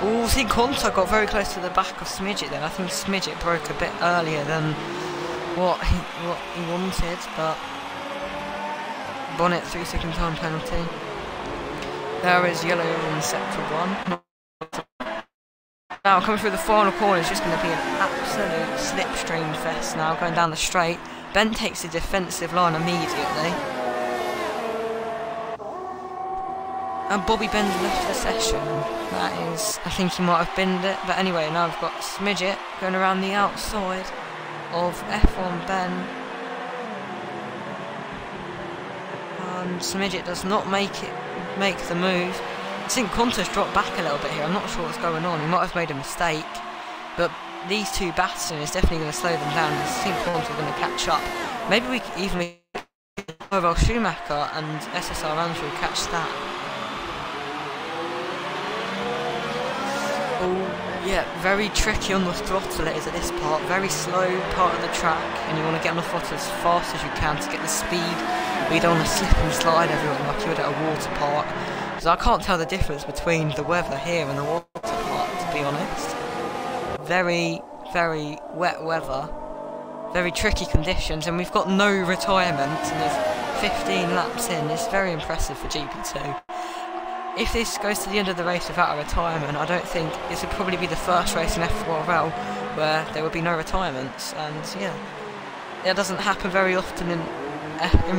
Oh, see, Quanta got very close to the back of Smidget then. I think Smidget broke a bit earlier than what he wanted, but Bonnet 3-second time penalty. There is yellow in sector 1. Now coming through the final corner is just going to be an absolute slipstream fest now, going down the straight. Ben takes the defensive line immediately. And Bobby Ben's left the session. That is, I think he might have binned it, but anyway, now we've got Smidget going around the outside of F1 Ben. And Smidget does not make the move. I think Quanta's dropped back a little bit here. I'm not sure what's going on. He might have made a mistake, but these 2 battling is definitely going to slow them down. I think Quanta's going to catch up. Maybe we could even FORL Schumacher and SSR Andrew catch that. Oh yeah, very tricky on the throttle it is at this part. Very slow part of the track, and you want to get on the throttle as fast as you can to get the speed. But you don't want to slip and slide everyone like you would at a water park. Because I can't tell the difference between the weather here and the water park, to be honest. Very, very wet weather. Very tricky conditions, and we've got no retirements, and there's 15 laps in. It's very impressive for GP2. If this goes to the end of the race without a retirement, I don't think this would probably be the first race in FORL where there would be no retirements, and yeah, it doesn't happen very often in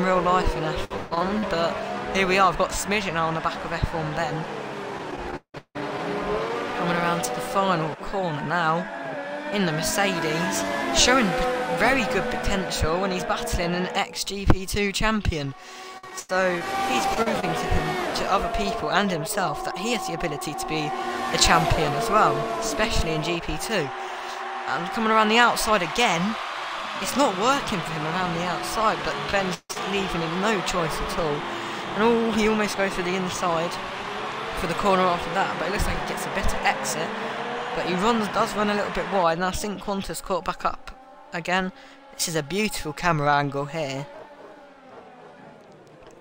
real life in F1, but here we are. I've got Smidget now on the back of F1 Ben. Coming around to the final corner now in the Mercedes, showing very good potential when he's battling an ex-GP2 champion. So he's proving to other people and himself that he has the ability to be a champion as well, especially in GP2. And coming around the outside again, it's not working for him around the outside, but Ben's leaving him no choice at all. And he almost goes for the inside. for the corner after that, but it looks like he gets a better exit. But he does run a little bit wide. Now St. Qantas caught back up again. This is a beautiful camera angle here.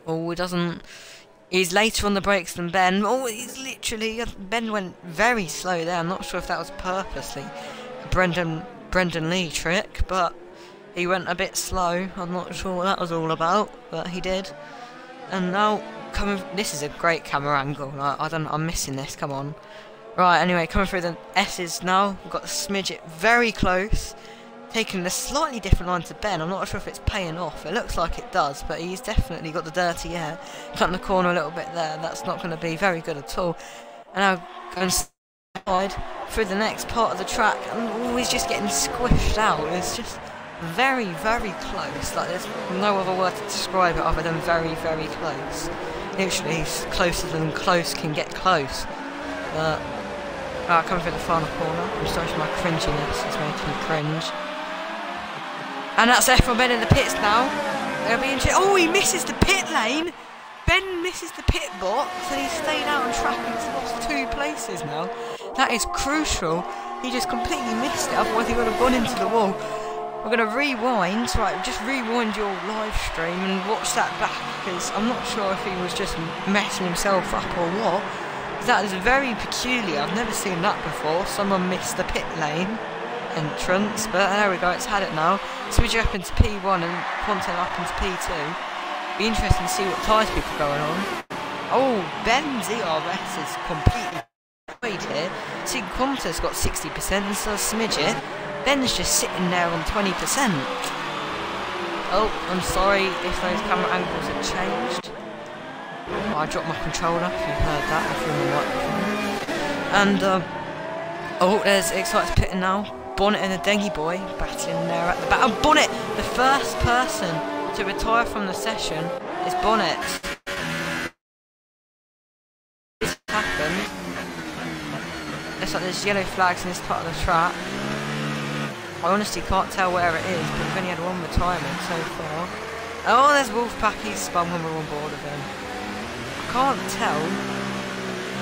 Oh, he doesn't... He's later on the brakes than Ben. Oh, he's literally... Ben went very slow there. I'm not sure if that was purposely a Brendan Lee trick, but he went a bit slow. I'm not sure what that was all about, but he did. And now, this is a great camera angle. I'm missing this, come on. Right, anyway, coming through the S's now. We've got the Smidget very close. Taking a slightly different line to Ben. I'm not sure if it's paying off. It looks like it does, but he's definitely got the dirty air. Cutting the corner a little bit there. That's not going to be very good at all. And now going side through the next part of the track. And he's just getting squished out. It's just very, very close. Like, there's no other word to describe it other than very, very close. Literally, he's closer than close can get close. But coming through the final corner. I'm sorry for my cringiness. It's making me cringe. And that's F1 Ben in the pits now. They'll be oh, he misses the pit lane. Ben misses the pit box, and he's stayed out on track and he's lost 2 places now. That is crucial. He just completely missed it, otherwise he would have gone into the wall. We're going to rewind, right, just rewind your live stream and watch that back, because I'm not sure if he was just messing himself up or what. That is very peculiar. I've never seen that before. Someone missed the pit lane entrance, but there we go, it's had it now. Switch up into P1 and Quantum up into P2. Be interesting to see what tyres people are going on. Oh, Ben's ERS is completely weighed here. See, Qantas got 60% and so Smidget. Ben's just sitting there on 20%. Oh, I'm sorry if those camera angles have changed. Oh, I dropped my controller, if you heard that, I threw my microphone. And, oh, there's Excite's pitting now. Bonnet and the Dengy Boy battling there at the back. Oh, Bonnet! The first person to retire from the session is Bonnet. This happened. Looks like there's yellow flags in this part of the track. I honestly can't tell where it is, but we've only had 1 retirement so far. Oh, there's Wolfpack, he's spun when we're on board of him. I can't tell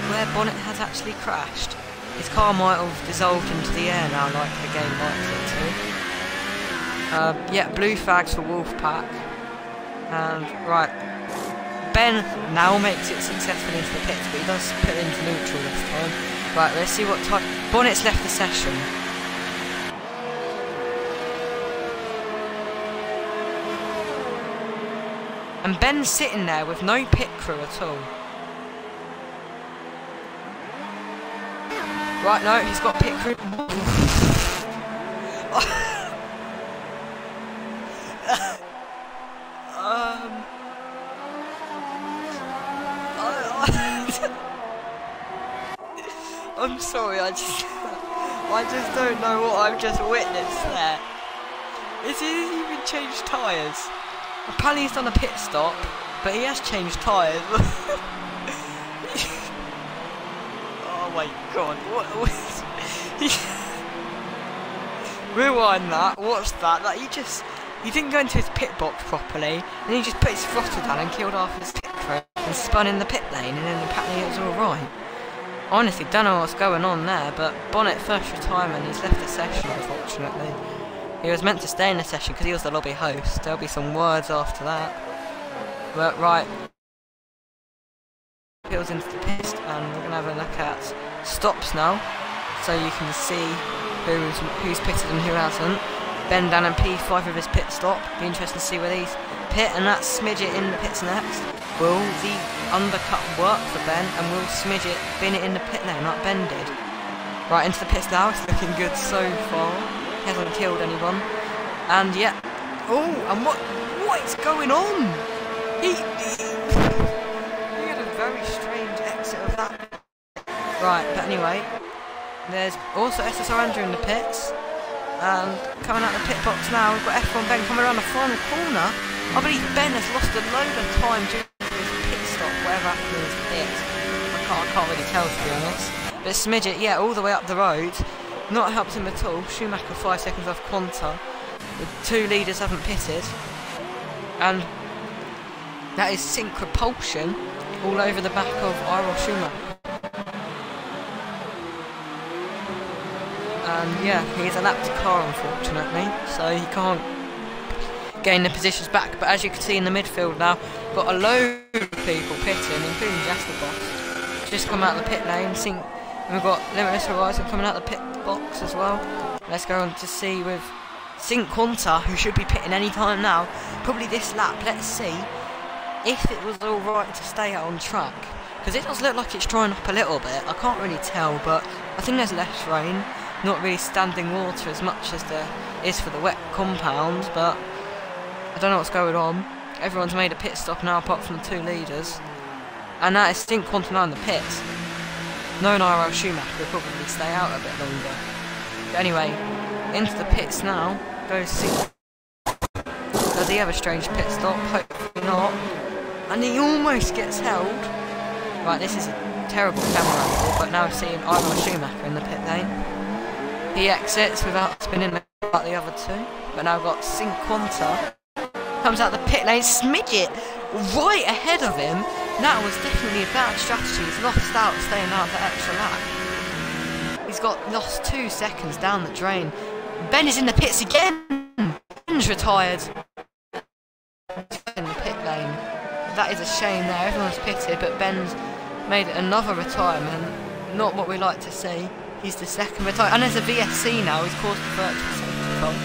where Bonnet has actually crashed. His car might have dissolved into the air now, like the game likes it to. Yeah, blue flags for Wolfpack. And, right, Ben now makes it successfully into the pits, but he does put it into neutral this time. Right, let's see what time... Bonnet's left the session. And Ben's sitting there with no pit crew at all. Right, no, he's got pit crew. I'm sorry, I just don't know what I've just witnessed there. Is he even changed tyres? Apparently he's done a pit stop, but he has changed tyres. Oh my god, what was... Rewind that, watch that, he didn't go into his pit box properly, and he just put his throttle down and killed half his pit crew and spun in the pit lane, and then apparently it was alright. Honestly, don't know what's going on there, but Bonnet first retirement, he's left the session unfortunately. He was meant to stay in the session because he was the lobby host. There'll be some words after that. But right, peels into the pit, and we're gonna have a look at stops now, so you can see who's pitted and who hasn't. Ben down in P5 with his pit stop. Be interesting to see where these pit, and that's Smidget in the pits next. Will the undercut work for Ben, and will Smidget bin it in the pit lane like Ben did? Right, into the pits now. It's looking good so far. He hasn't killed anyone. And yeah. Oh, and what is going on? He had a very strange exit of that. Right, but anyway, there's also SSR Andrew in the pits. And coming out of the pit box now, we've got F1 Ben coming around the final corner. I believe Ben has lost a load of time due to his pit stop, whatever happened in his pit. I can't really tell, to be honest. But Smidget, yeah, all the way up the road. Not helped him at all. Schumacher 5 seconds off Quanta. The 2 leaders haven't pitted. And that is sync propulsion all over the back of Schumacher. And yeah, he's a lapped car unfortunately, so he can't gain the positions back. But as you can see in the midfield now, got a load of people pitting, including Jasper Boss. Just come out of the pit lane. And we've got Limitless Horizon coming out of the pit box as well. Let's go on to see with Sync Quanta, who should be pitting any time now, probably this lap. Let's see if it was alright to stay out on track, because it does look like it's drying up a little bit. I can't really tell, but I think there's less rain, not really standing water as much as there is for the wet compound, but I don't know what's going on. Everyone's made a pit stop now apart from the two leaders, and that is Sync Quanta now in the pits. Known RL Schumacher will probably stay out a bit longer. But anyway, into the pits now goes Sync. Does he have a strange pit stop? Hopefully not. And he almost gets held. Right, this is a terrible camera angle, but now we're seeing RL Schumacher in the pit lane. He exits without spinning like the other two. But now we've got Sync Quanta. Comes out the pit lane, Smidget right ahead of him. That was definitely a bad strategy. He's lost out staying out the extra lap. He's lost 2 seconds down the drain. Ben is in the pits again. Ben's retired in the pit lane. That is a shame there. Everyone's pitted, but Ben's made another retirement. Not what we like to see. He's the second retirement. And there's a VSC now. He's caused a virtual safety fault.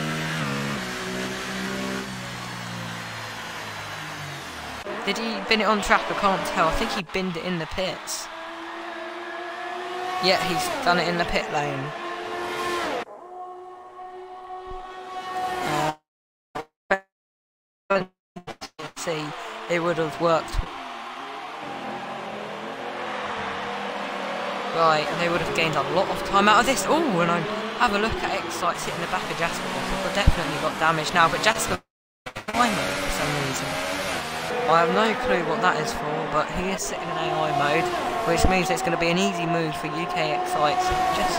Did he bin it on track? I can't tell. I think he binned it in the pits. Yeah, he's done it in the pit lane. See, it would have worked. Right, they would have gained a lot of time out of this. Oh, and I have a look at Excite sitting in the back of Jasper. I've definitely got damage now, but Jasper for some reason. I have no clue what that is for, but he is sitting in AI mode, which means it's going to be an easy move for UK Excite. So just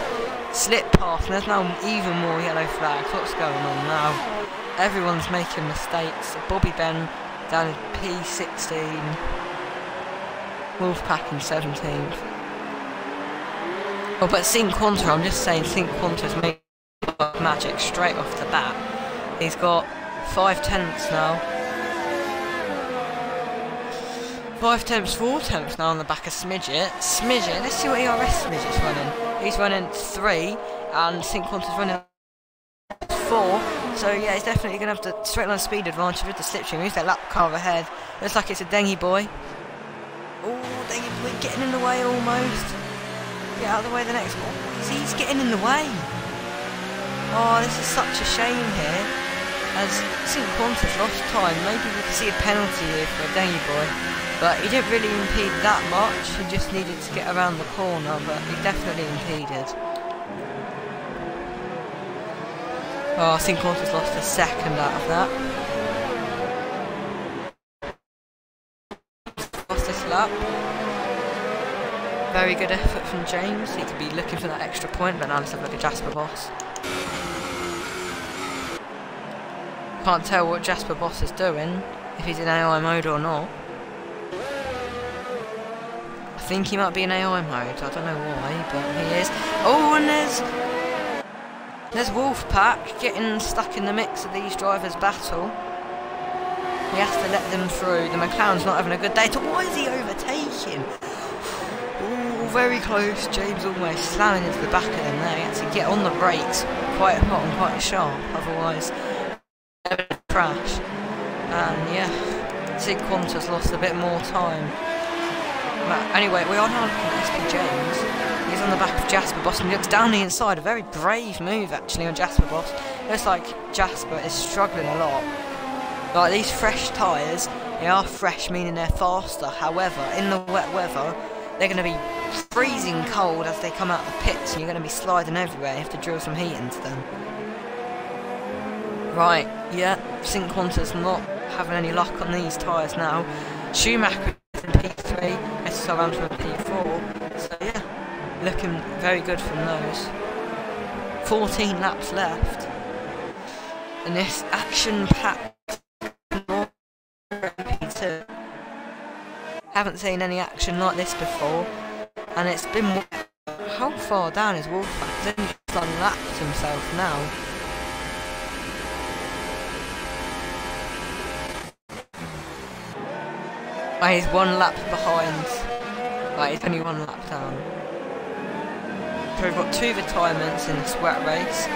slip past, and there's now even more yellow flags. What's going on now? Everyone's making mistakes. Bobby Ben down in P16, Wolfpack in 17th. Oh, but Sync Quanta, I'm just saying Sync Quanta's made magic straight off the bat. He's got 5/10 now. 5/10, 4/10 now on the back of Smidget. Smidget, let's see what ERS Smidget's running. He's running 3, and Sync Quanta's running 4. So yeah, he's definitely going to have the straight line speed advantage with the slipstream. He's that lap car ahead. Looks like it's a Dengy boy. Oh, Dengy boy getting in the way almost. Get out of the way the next one. He's getting in the way. Oh, this is such a shame here. As Sync Quanta's lost time. Maybe we could see a penalty here for a Dengy boy. But he didn't really impede that much. He just needed to get around the corner, but he definitely impeded. Oh, I think Quanta's lost a second out of that. Lost this lap. Very good effort from James. He could be looking for that extra point, but now let's have a look at Jasper Boss. Can't tell what Jasper Boss is doing, if he's in AI mode or not. I think he might be in AI mode, I don't know why, but he is. Oh, and there's Wolfpack getting stuck in the mix of these drivers' battle. He has to let them through. The McLaren's not having a good day. Why is he overtaking? Oh, very close. James almost slamming into the back of him there. He had to get on the brakes quite hot and quite sharp, otherwise crash. And yeah, Sync Quanta's lost a bit more time. Anyway, we are now looking at SP James. He's on the back of Jasper Boss and he looks down the inside. A very brave move actually on Jasper Boss. Looks like Jasper is struggling a lot. Like these fresh tyres, they are fresh, meaning they're faster. However, in the wet weather, they're going to be freezing cold as they come out of the pits and you're going to be sliding everywhere. You have to drill some heat into them. Right, yeah, Sync Quanta's not having any luck on these tyres now. Schumacher in P3, SSR Rams from P4, so yeah, looking very good from those. 14 laps left, and this action-packed P2. Haven't seen any action like this before, and it's been. How far down is Wolfpack? unlapped himself now. Oh, he's one lap behind. Right, he's only one lap down. So we've got 2 retirements in this wet race.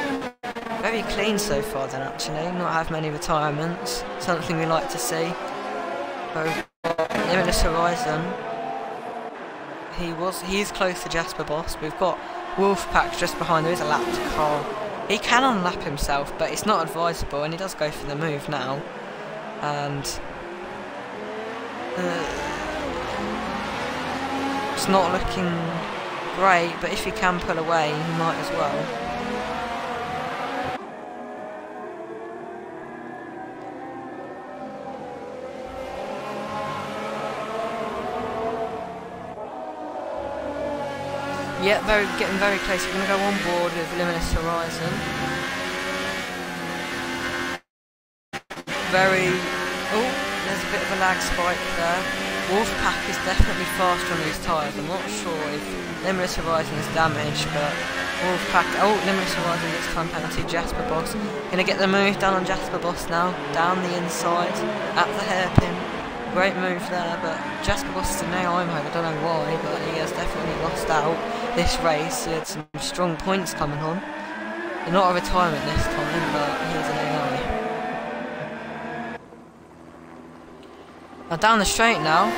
Very clean so far then actually, not have many retirements. Something we like to see. Limitless Horizon. He is close to Jasper Boss. We've got Wolfpack just behind. There is a lapped car. He can unlap himself, but it's not advisable, and he does go for the move now. And it's not looking great, but if he can pull away, he might as well. Yeah, getting very close. We're going to go on board with Limitless Horizon. Oh, there's a bit of a lag spike there. Wolfpack is definitely faster on these tyres. I'm not sure if Limitless Horizon is damaged, but Wolfpack... Oh, Limitless Horizon gets time penalty. Jasper Boss. Going to get the move done on Jasper Boss now. Down the inside, at the hairpin. Great move there, but Jasper Boss is an AI mode. I don't know why, but he has definitely lost out this race. He had some strong points coming on. Not a retirement this time, but he's an AI. Now down the straight now,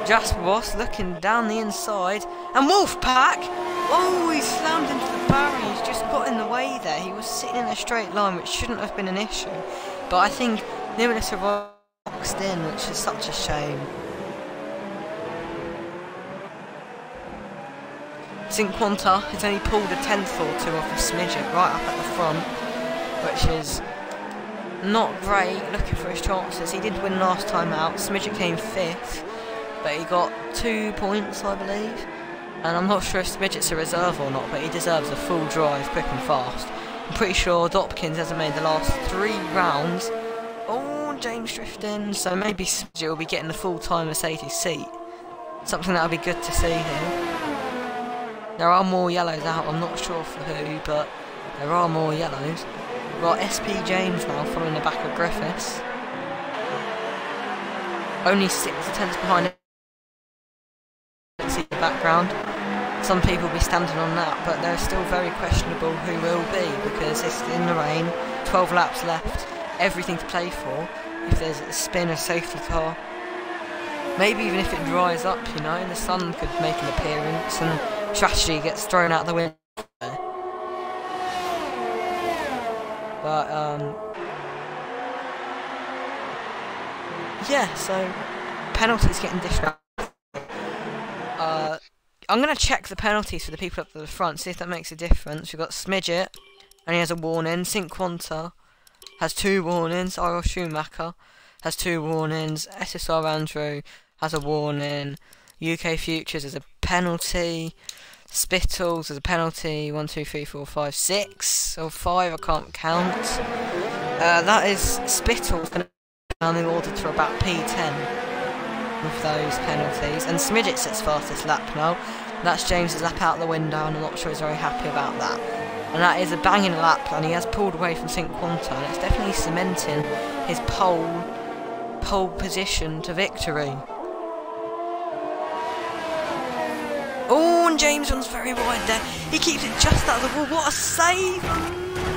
Jasper Boss looking down the inside, and Wolfpack! Oh, he slammed into the barrier. He's just got in the way there. He was sitting in a straight line, which shouldn't have been an issue. But I think Limitless Horizon boxed in, which is such a shame. Quanta has only pulled a 10th or 2 off of Smidget right up at the front, which is not great. Looking for his chances. He did win last time out. Smidget came 5th, but he got 2 points, I believe. And I'm not sure if Smidget's a reserve or not, but he deserves a full drive, quick and fast. I'm pretty sure Dopkins hasn't made the last 3 rounds. Oh, James drifting, so maybe Smidget will be getting the full-time Mercedes seat. Something that would be good to see here. There are more yellows out, I'm not sure for who, but there are more yellows. We've got SP James now following the back of Griffiths. Only 6 tenths behind him. See the background. Some people will be standing on that, but they're still very questionable who will be, because it's in the rain, 12 laps left, everything to play for. If there's a spin, a safety car, maybe even if it dries up, you know, the sun could make an appearance and strategy gets thrown out the window. But yeah, so penalties getting dished out. I'm going to check the penalties for the people up to the front, see if that makes a difference. We've got Smidget, and he has a warning. Quanta has 2 warnings. RL Schumacher has 2 warnings. SSR Andrew has a warning. UK Futures is a penalty. Spittles is a penalty. 1, 2, 3, 4, 5, 6 or 5. I can't count. That is Spittles going to be down in order to about P10 with those penalties. And Smidget sits fastest lap now. That's James's lap out the window, and I'm not sure he's very happy about that. And that is a banging lap, and he has pulled away from Quanta, and it's definitely cementing his pole position to victory. Oh, and James runs very wide there. He keeps it just out of the wall. What a save!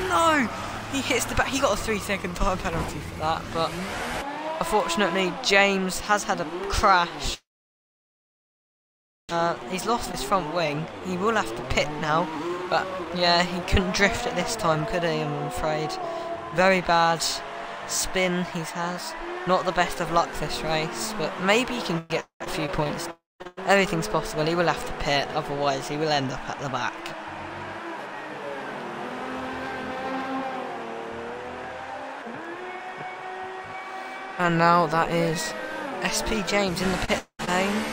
No! He hits the back. He got a 3-second time penalty for that, but unfortunately James has had a crash. He's lost his front wing. He will have to pit now, but yeah, he couldn't drift at this time, could he? I'm afraid. Very bad spin he has. Not the best of luck this race, but maybe he can get a few points. Everything's possible. He will have to pit, otherwise he will end up at the back. And now that is SP James in the pit lane.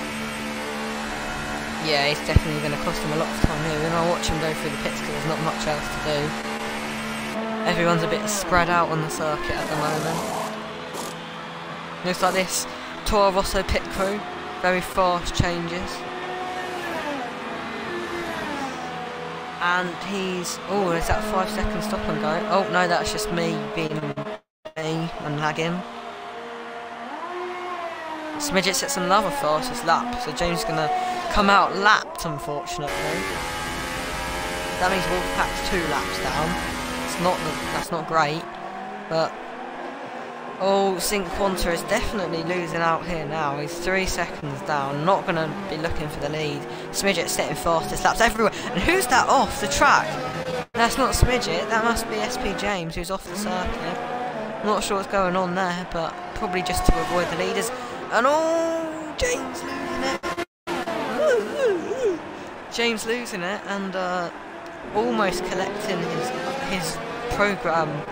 Yeah, it's definitely going to cost him a lot of time here. We're going to watch him go through the pits because there's not much else to do. Everyone's a bit spread out on the circuit at the moment. Looks like this Toro Rosso pit crew. Very fast changes. And he's... Oh, is that a 5-second stop and go? Oh, no, that's just me being me and lagging. Smidget sets another fastest lap, so James is going to come out lapped, unfortunately. That means Wolfpack's 2 laps down. That's not great, but... Oh, Sync Quanta is definitely losing out here now. He's 3 seconds down, not going to be looking for the lead. Smidget setting fastest laps everywhere. And who's that off the track? That's not Smidget, that must be SP James who's off the circuit. I'm not sure what's going on there, but probably just to avoid the leaders. And oh, James losing it. James losing it and almost collecting his programme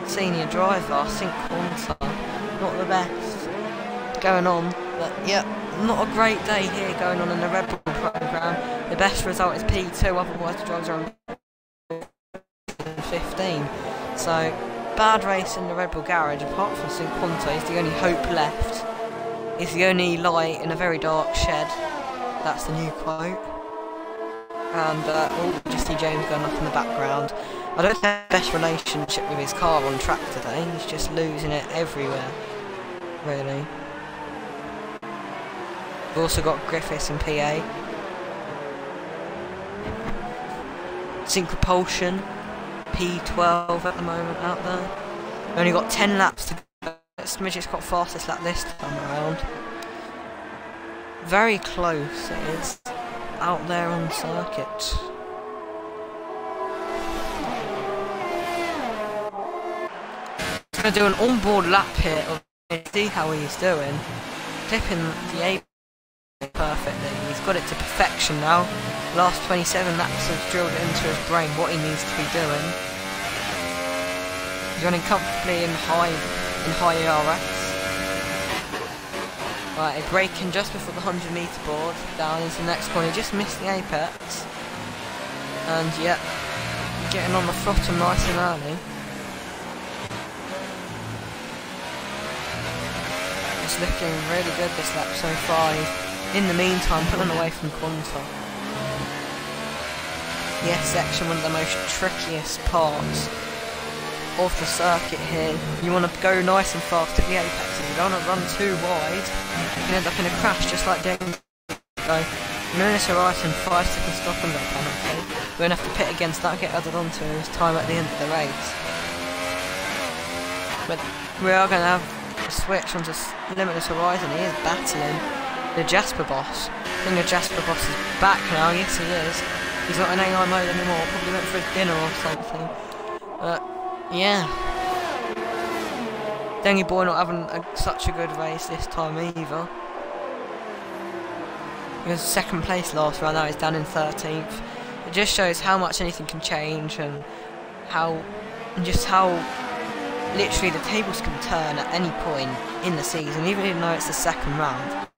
senior driver, Sync Quanta. Not the best going on, but yeah, not a great day here going on in the Red Bull programme. The best result is P2, otherwise the drivers are on 15. So, bad race in the Red Bull garage, apart from Sync Quanta, he's the only hope left. He's the only light in a very dark shed. That's the new quote. And, oh, just see James going off in the background. I don't have the best relationship with his car on track today. He's just losing it everywhere, really. We've also got Griffiths and PA. Sync Propulsion, P12 at the moment out there. Only got 10 laps to go. Smidget's got fastest lap this time around. Very close it is, out there on circuit. I'm going to do an onboard lap here of see how he's doing. Clipping the A perfectly. He's got it to perfection now. Last 27 laps have drilled it into his brain what he needs to be doing. He's running comfortably in high ERS. Right, braking just before the 100-metre board. Down into the next corner. He just missed the apex. And yep, getting on the throttle nice and early. It's looking really good this lap so far. He's, in the meantime, pulling away from Quanta. The S section, one of the most trickiest parts of the circuit here. You want to go nice and fast at the apex. If you don't want to run too wide, you can end up in a crash just like Deng. Go. Notice Horizon 5-second stop and go penalty. We're going to have to pit against that, get added onto his time at the end of the race. But we are going to have a switch onto Limitless Horizon. He is battling the Jasper boss. I think the Jasper boss is back now. Yes, he is. He's not in AI mode anymore. Probably went for a dinner or something. But yeah, Dengy Boy not having such a good race this time either. He was second place last round. Now he's down in 13th. It just shows how much anything can change and just how literally the tables can turn at any point in the season, even though it's the second round.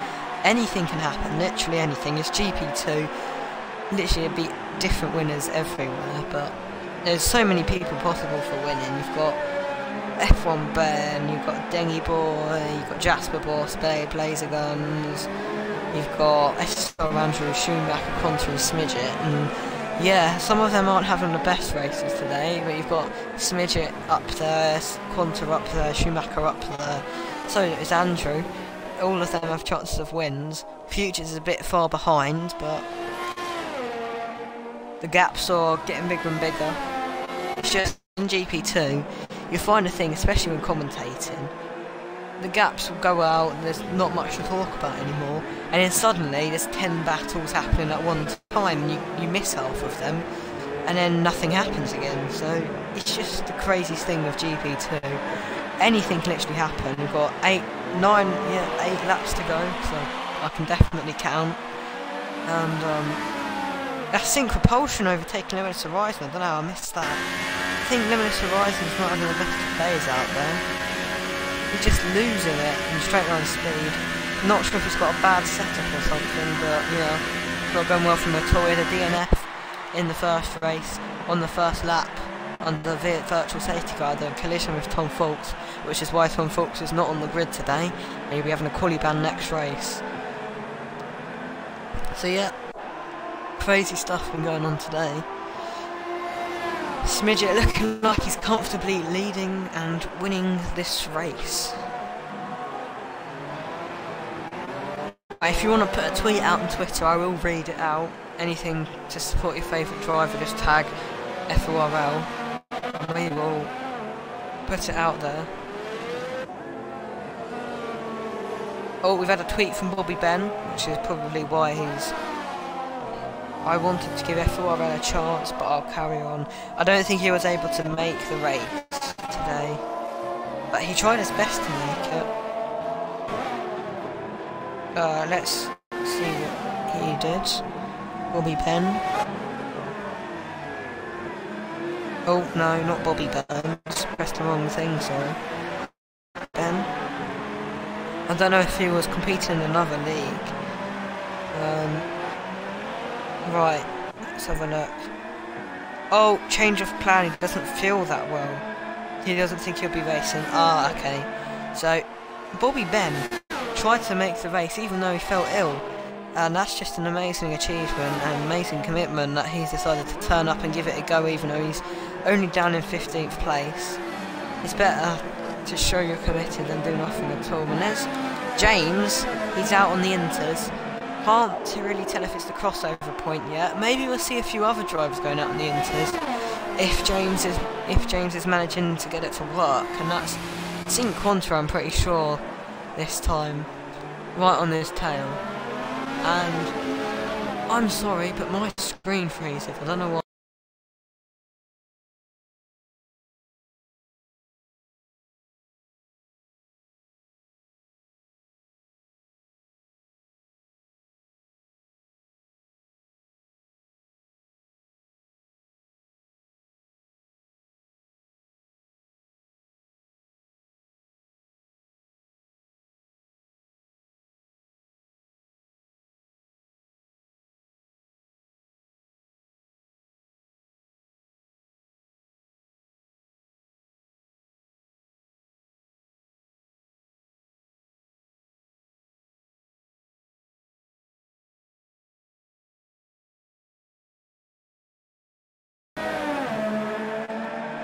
Anything can happen, literally anything. It's GP2, literally it'd be different winners everywhere, but there's so many people possible for winning. You've got F1 Ben, you've got Dengy Boy, you've got Jasper Boss, Blazer Guns, you've got SR Andrew, Schumacher, Quanta and Smidget, and yeah, some of them aren't having the best races today, but you've got Smidget up there, Quanta up there, Schumacher up there, so is Andrew. All of them have chances of wins. Futures is a bit far behind, but the gaps are getting bigger and bigger. It's just in GP2, you find a thing, especially when commentating, the gaps will go out and there's not much to talk about anymore, and then suddenly there's 10 battles happening at one time and you miss half of them, and then nothing happens again. So it's just the craziest thing with GP2. Anything can literally happen. We've got 8 laps to go, so I can definitely count. And that's Sync Propulsion overtaking Limitless Horizon. I don't know how I missed that. I think Limitless Horizon's not having the best players out there. He's just losing it in straight line speed. Not sure if he's got a bad setup or something, but yeah, it's not going well from the Toy, the DNF in the first race on the first lap under the virtual safety car, the collision with Tom Fulks, which is why Tom Fulks is not on the grid today, and he'll be having a quali ban next race. So yeah, crazy stuff been going on today. Smidget looking like he's comfortably leading and winning this race. If you want to put a tweet out on Twitter, I will read it out. Anything to support your favourite driver, just tag FORL and we will put it out there. Oh, we've had a tweet from Bobby Ben, which is probably why he's... I wanted to give FORL a chance, but I'll carry on. I don't think he was able to make the race today, but he tried his best to make it. Let's see what he did. Bobby Ben. Oh no, not Bobby Burns. Pressed the wrong thing, sorry. Ben. I don't know if he was competing in another league. Right, let's have a look. Oh, change of plan, he doesn't feel that well. He doesn't think he'll be racing. Ah, okay. So, Bobby Ben tried to make the race even though he felt ill. And that's just an amazing achievement and amazing commitment that he's decided to turn up and give it a go even though he's only down in 15th place. It's better to show you're committed than do nothing at all. And there's James, he's out on the inters. Can't really tell if it's the crossover point yet. Maybe we'll see a few other drivers going out on the inters if James is managing to get it to work, and that's Sync Quanta, I'm pretty sure this time, right on his tail. And I'm sorry, but my screen freezes. I don't know why.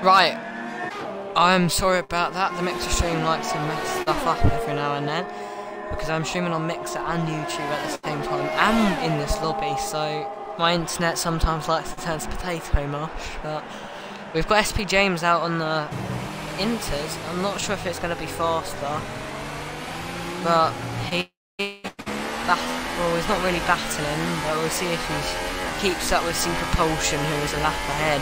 Right, I'm sorry about that. The Mixer stream likes to mess stuff up every now and then, because I'm streaming on Mixer and YouTube at the same time, and in this lobby, so my internet sometimes likes to turn to potato mush. But we've got SP James out on the inters. I'm not sure if it's going to be faster, but he's not really battling, but we'll see if he keeps up with Sync Propulsion, who is a lap ahead.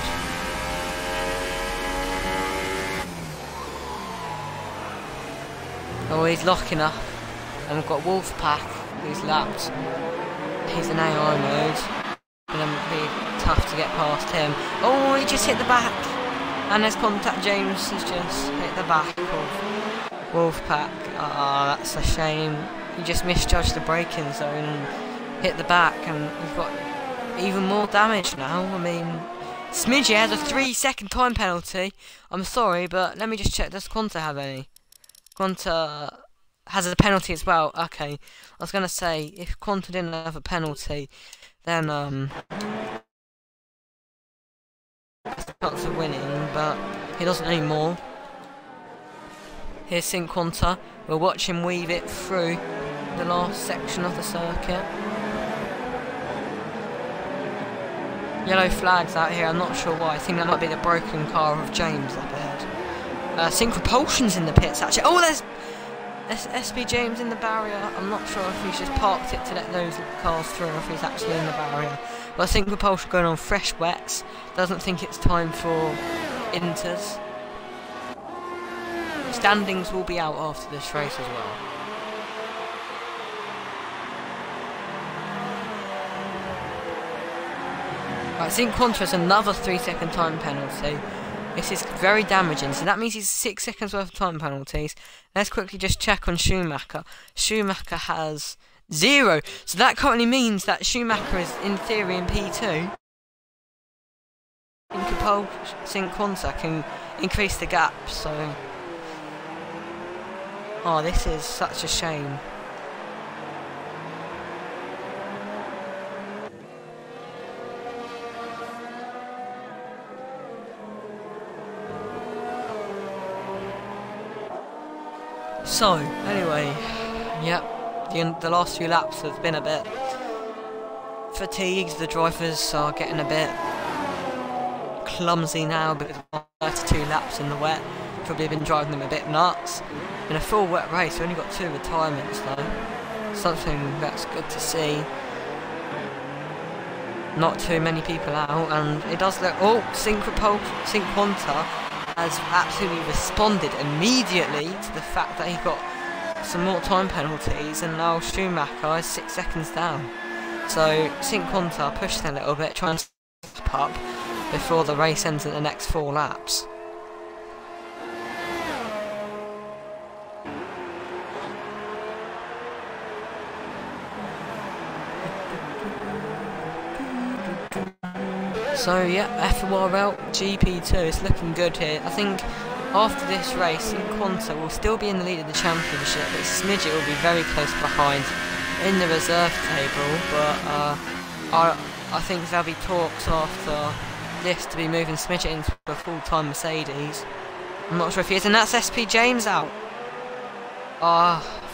Oh, he's locking up, and we've got Wolfpack, who's lapped. He's in AI mode. Gonna be tough to get past him. Oh, he just hit the back, and there's contact. James has just hit the back of Wolfpack. Ah, that's a shame. He just misjudged the braking zone and hit the back, and we've got even more damage now. I mean, Smidgy has a 3-second time penalty. I'm sorry, but let me just check. Does Quanta have any? Quanta has a penalty as well. Okay, I was gonna say, if Quanta didn't have a penalty, then has a chance of winning, but he doesn't anymore. Here's Sync Quanta. We'll watch him weave it through the last section of the circuit. Yellow flags out here. I'm not sure why. I think that might be the broken car of James up ahead. Sync Propulsion's in the pits actually. Oh, there's SP James in the barrier. I'm not sure if he's just parked it to let those cars through or if he's actually in the barrier. But Sync Propulsion going on fresh wets. Doesn't think it's time for inters. Standings will be out after this race as well. Right, Sync Quanta has another 3-second time penalty. This is very damaging, so that means he's 6 seconds worth of time penalties. Let's quickly just check on Schumacher. Schumacher has 0, so that currently means that Schumacher is in theory in P2. Sync Quanta can increase the gap, so... Oh, this is such a shame. So, anyway, yep, the last few laps have been a bit fatigued. The drivers are getting a bit clumsy now because of 32 laps in the wet. Probably been driving them a bit nuts. In a full wet race, we only got 2 retirements though. Something that's good to see. Not too many people out, and it does look... Oh, Sync Quanta has absolutely responded immediately to the fact that he got some more time penalties, and now Schumacher is 6 seconds down. So Sync Quanta pushed a little bit, trying to step up before the race ends in the next 4 laps. So yeah, FORL GP2 is looking good here. I think after this race, Quanta will still be in the lead of the championship, but Smidget will be very close behind in the reserve table. But I think there'll be talks after this to be moving Smidget into a full-time Mercedes. I'm not sure if he is, and that's SP James out.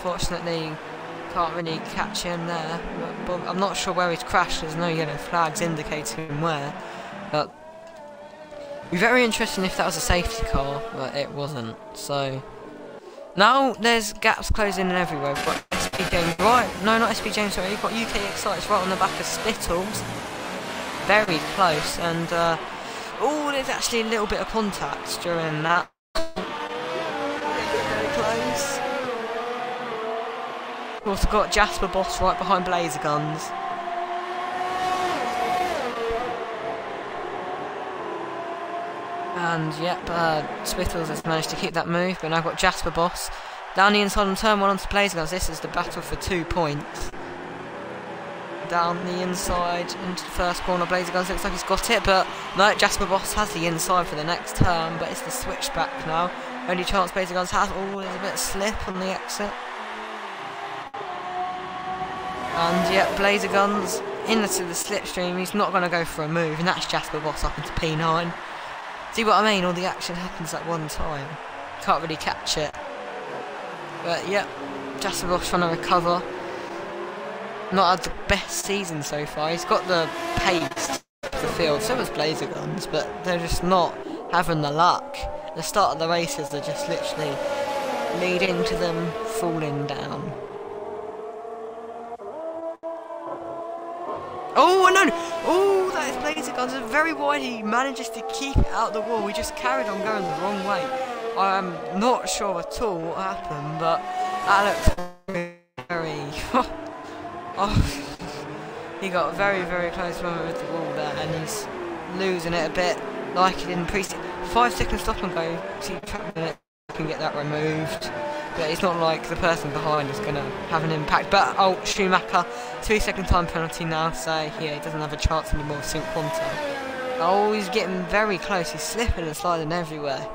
Fortunately, can't really catch him there. But I'm not sure where he's crashed. There's no yellow flags indicating where. But it'd be very interesting if that was a safety car, but it wasn't. So now there's gaps closing in everywhere. We've got SP James right. No, not SP James. Sorry, you've got UK Excites right on the back of Spittles. Very close, and oh, there's actually a little bit of contact during that. Very close. We've also got Jasper Boss right behind Blazer Guns. And yep, Spittles has managed to keep that move, but now I've got Jasper Boss down the inside on turn 1 onto Blazer Guns. This is the battle for 2 points. Down the inside into the first corner, Blazer Guns looks like he's got it, but no, Jasper Boss has the inside for the next turn, but it's the switchback now. Only chance Blazer Guns has. Oh, there's a bit of slip on the exit. And yeah, Blazer Guns into the slipstream. He's not going to go for a move, and that's Jasper Boss up into P9. See what I mean? All the action happens at one time. Can't really catch it. But yeah, Jasper Boss trying to recover. Not had the best season so far. He's got the pace of the field. So has Blazer Guns, but they're just not having the luck. The start of the races, they're just literally leading to them falling down. Oh no! Oh, that is Blazer Guns. Very wide. He manages to keep it out the wall. We just carried on going the wrong way. I'm not sure at all what happened, but that looks very. Oh, he got very, very close moment with the wall there, and he's losing it a bit, like he didn't pre-stop. 5 seconds stop and go. See, can get that removed. But it's not like the person behind is going to have an impact. But, oh, Schumacher, 2-second time penalty now, so yeah, he doesn't have a chance anymore with Sync Quanta. Oh, he's getting very close, he's slipping and sliding everywhere.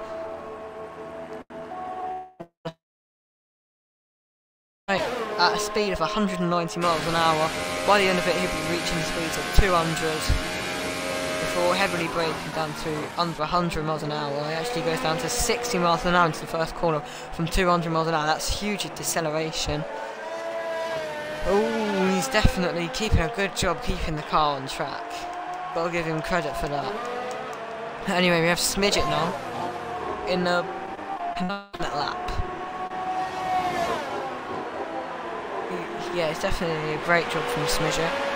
Right, at a speed of 190 miles an hour, by the end of it he'll be reaching speeds of 200. Before heavily braking down to under 100 miles an hour. It actually goes down to 60 miles an hour into the first corner from 200 miles an hour. That's huge deceleration. Oh, he's definitely keeping a good job keeping the car on track. Gotta give him credit for that. Anyway, we have Smidget now in the penultimate lap. Yeah, it's definitely a great job from Smidget.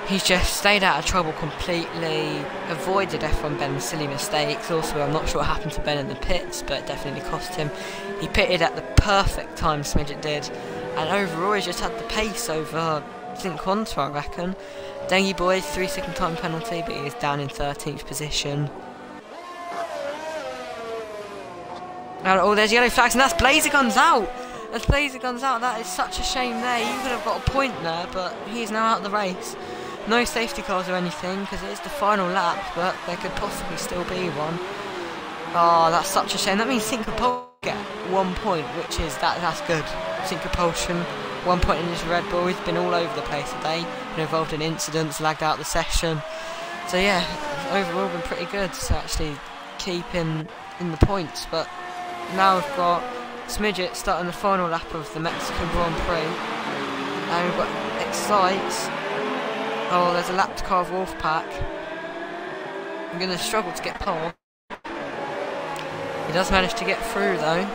He's just stayed out of trouble completely, avoided F1 Ben's silly mistakes. Also, I'm not sure what happened to Ben in the pits, but it definitely cost him. He pitted at the perfect time, Smidget did, and overall he just had the pace over Sync Quanta, I reckon. Dengue Boy, 3-second time penalty, but he is down in 13th position. And, oh, there's yellow flags, and that's Blazer Guns out! That's Blazer Guns out, that is such a shame there. He could have got a point there, but he's now out of the race. No safety cars or anything, because it is the final lap, but there could possibly still be one. Oh, that's such a shame. That means Sync Propulsion get 1 point, which is, that's good. Sync Propulsion, 1 point in his Red Bull. He's been all over the place today. Been involved in incidents, lagged out the session. So yeah, overall been pretty good. So actually keep in the points. But now we've got Smidget starting the final lap of the Mexican Grand Prix, and we've got Excites. Oh, there's a lapped car of Wolfpack. I'm going to struggle to get pole. He does manage to get through though.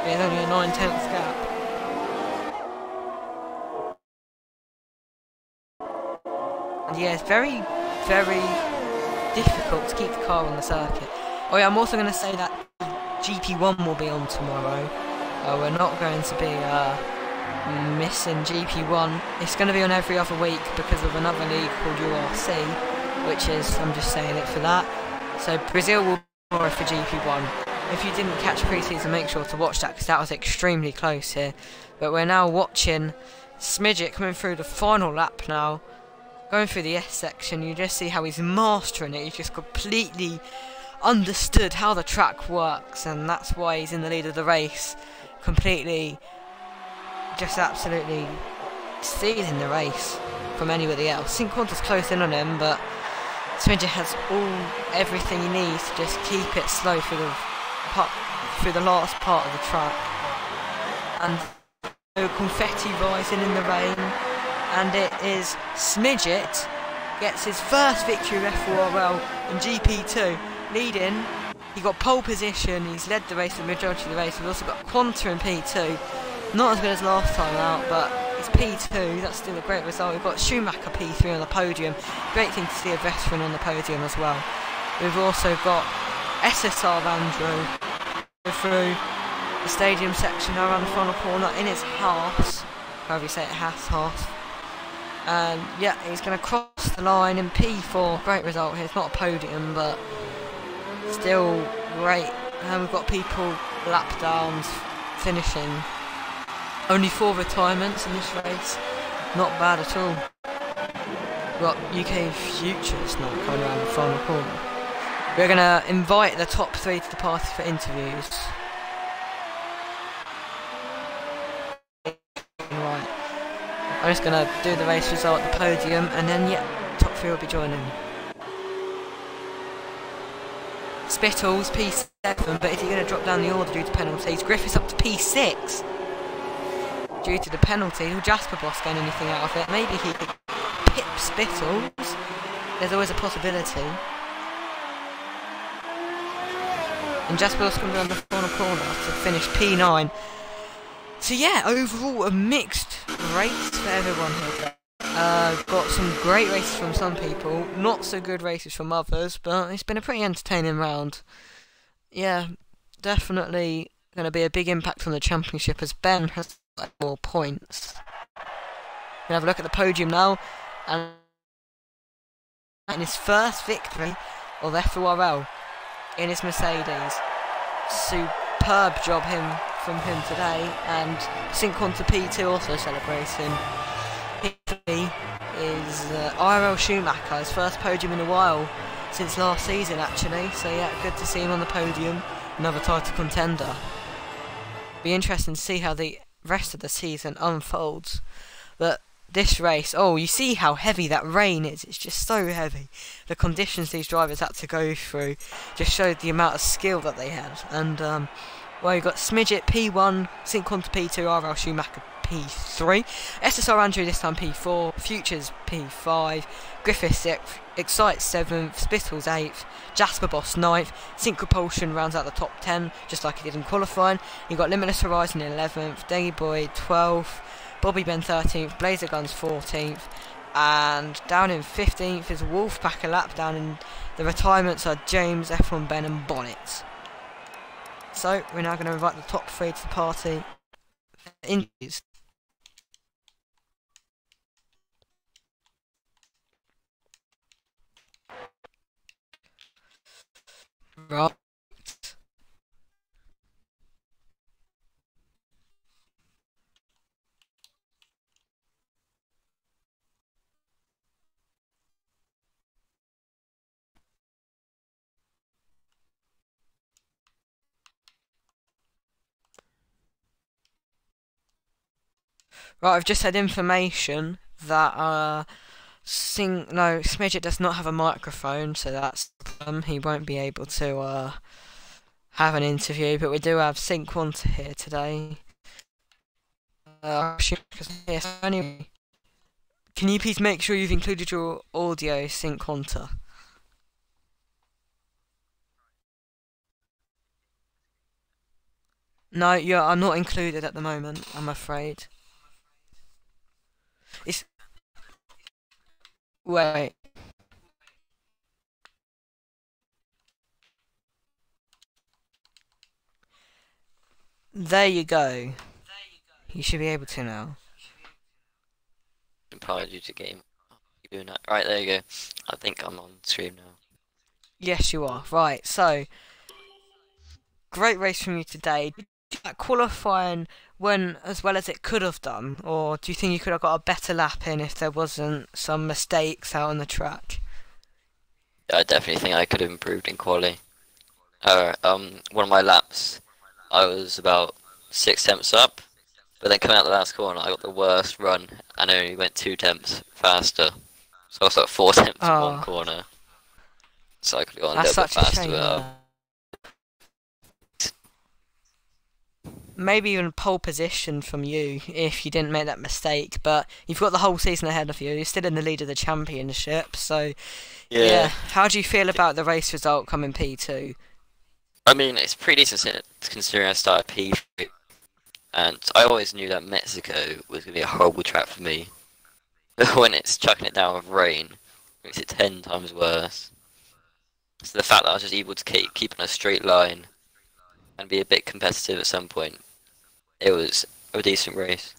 It's only a 9/10 gap. And yeah, it's very, very difficult to keep the car on the circuit. Oh yeah, I'm also going to say that GP1 will be on tomorrow. We're not going to be missing GP1. It's going to be on every other week because of another league called URC, which is, I'm just saying it for that. So Brazil will be tomorrow for GP1. If you didn't catch pre-season, make sure to watch that because that was extremely close here. But we're now watching Smidget coming through the final lap now. Going through the S section, you just see how he's mastering it. He's just completely understood how the track works, and that's why he's in the lead of the race. Completely, just absolutely stealing the race from anybody else. Quanta's close in on him, but Smidget has everything he needs to just keep it slow through the last part of the track. And confetti rising in the rain, and it is Smidget gets his first victory of FORL in GP2, leading. He got pole position, he's led the race the majority of the race. We've also got Quanta in P2, not as good as last time out, but it's P2, that's still a great result. We've got Schumacher P3 on the podium, great thing to see a veteran on the podium as well. We've also got SSR Andrew through the stadium section now around the final corner in his Haas, however you say it, Haas. And yeah, he's going to cross the line in P4. Great result here. It's not a podium, but still great. And we've got people lap downs finishing. Only 4 retirements in this race. Not bad at all. We've got UK Futures now coming around the final corner. We're going to invite the top 3 to the party for interviews. Right. I'm just going to do the race result at the podium, and then, yeah, top 3 will be joining. Spittles, P7, but is he going to drop down the order due to penalties? Griffiths up to P6 due to the penalty. Will Jasper Boss gain anything out of it? Maybe he could pip Spittles. There's always a possibility. And Jasper Boss comes around the final corner to finish P9. So yeah, overall a mixed race for everyone here. Got some great races from some people, not so good races from others, but it's been a pretty entertaining round. Yeah, definitely going to be a big impact on the championship as Ben has more points. We'll have a look at the podium now, and his first victory of FORL in his Mercedes. Superb job from him today, and Quanta P2 also celebrating. P3 is IRL Schumacher, his first podium in a while, since last season actually, so yeah, good to see him on the podium, another title contender. Be interesting to see how the rest of the season unfolds, but this race, oh, you see how heavy that rain is, it's just so heavy. The conditions these drivers had to go through just showed the amount of skill that they had, and well, you've got Smidget P1, Quanta P2, RL Schumacher P3, SSR Andrew this time P4, Futures P5, Griffiths 6th, Excite 7th, Spittles 8th, Jasper Boss 9th, Sync Propulsion rounds out the top 10, just like he did in qualifying. You've got Limitless Horizon 11th, Daggy Boy 12th, Bobby Ben 13th, Blazer Guns 14th, and down in 15th is Wolfpack a lap. Down in the retirements are James, F1 Ben and Bonnet. So we're now going to invite the top 3 to the party for interviews. Right. Right, I've just had information that No, Smidget does not have a microphone, so that's the problem. He won't be able to have an interview, but we do have Sync Quanta here today. Yes, anyway, can you please make sure you've included your audio, Sync Quanta? No, you are not included at the moment, I'm afraid. It's... Wait. There you go. You should be able to now. Empowered you to game. You're doing that. Right, there you go. I think I'm on stream now. Yes, you are. Right, so... Great race from you today. Did that qualifying went as well as it could have done? Or do you think you could have got a better lap in if there wasn't some mistakes out on the track? Yeah, I definitely think I could have improved in quali. One of my laps, I was about 6 tenths up, but then coming out the last corner, I got the worst run and I only went 2 tenths faster. So I was like 4 tenths in one corner. So I could have gone a That's little bit such a faster. shame. Maybe even pole position from you if you didn't make that mistake, but you've got the whole season ahead of you. You're still in the lead of the championship, so yeah. How do you feel about the race result coming P2? I mean, it's pretty decent considering I started P3, and I always knew that Mexico was going to be a horrible track for me. But when it's chucking it down with rain, it makes it 10 times worse. So the fact that I was just able to keep on a straight line and be a bit competitive at some point, it was a decent race.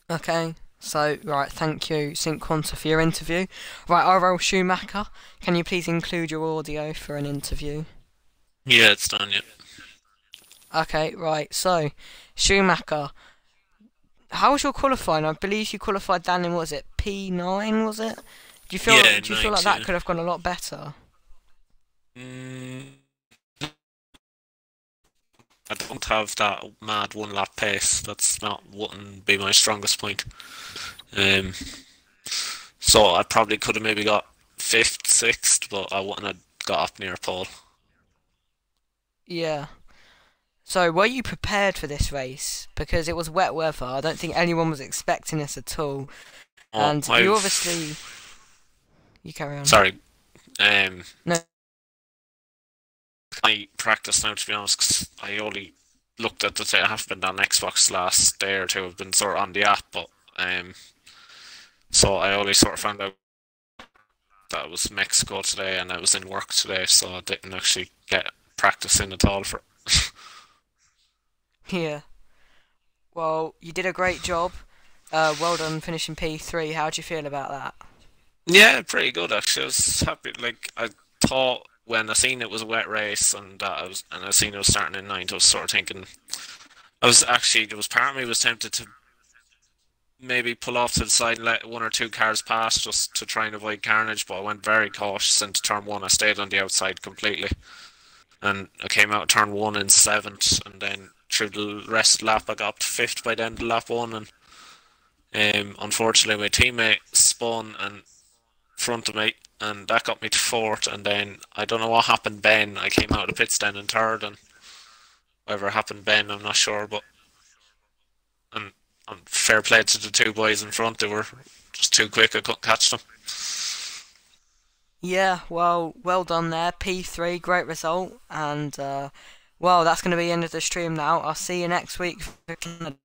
Okay, so, right, thank you, Sync Quanta, for your interview. Right, RL Schumacher, can you please include your audio for an interview? Yeah, it's done, yeah. Okay, right, so, Schumacher, how was your qualifying? I believe you qualified down in, what was it, P9, was it? Do you feel, do you feel like that could have gone a lot better? I don't have that mad one-lap pace. Wouldn't be my strongest point. So I probably could have maybe got 5th, 6th, but I wouldn't have got up near pole. Yeah. So, were you prepared for this race? Because it was wet weather. I don't think anyone was expecting this at all. And you obviously... You carry on. Sorry. No. I practice now, to be honest, 'cause I only looked at I have been on Xbox last day or two. I've been sort of on the app, but so I only sort of found out that it was Mexico today, and I was in work today, so I didn't actually get practice in at all for it. Yeah. Well, you did a great job. Well done finishing P3. How do you feel about that? Yeah, pretty good actually. I was happy. Like I thought when I seen it was a wet race and I seen it was starting in 9th, I was sort of thinking there was part of me was tempted to maybe pull off to the side and let 1 or 2 cars pass just to try and avoid carnage, but I went very cautious into turn 1. I stayed on the outside completely. And I came out of turn 1 in 7th, and then through the rest of the lap I got up to 5th by the end of lap 1, and unfortunately my teammate spun in front of me, and that got me to 4th, and then I don't know what happened Ben. I came out of the pits then in 3rd, and whatever happened Ben, I'm not sure, but and fair play to the 2 boys in front, they were just too quick, I couldn't catch them. Yeah, well done there, P3, great result, and well, that's going to be the end of the stream now. I'll see you next week for Canada.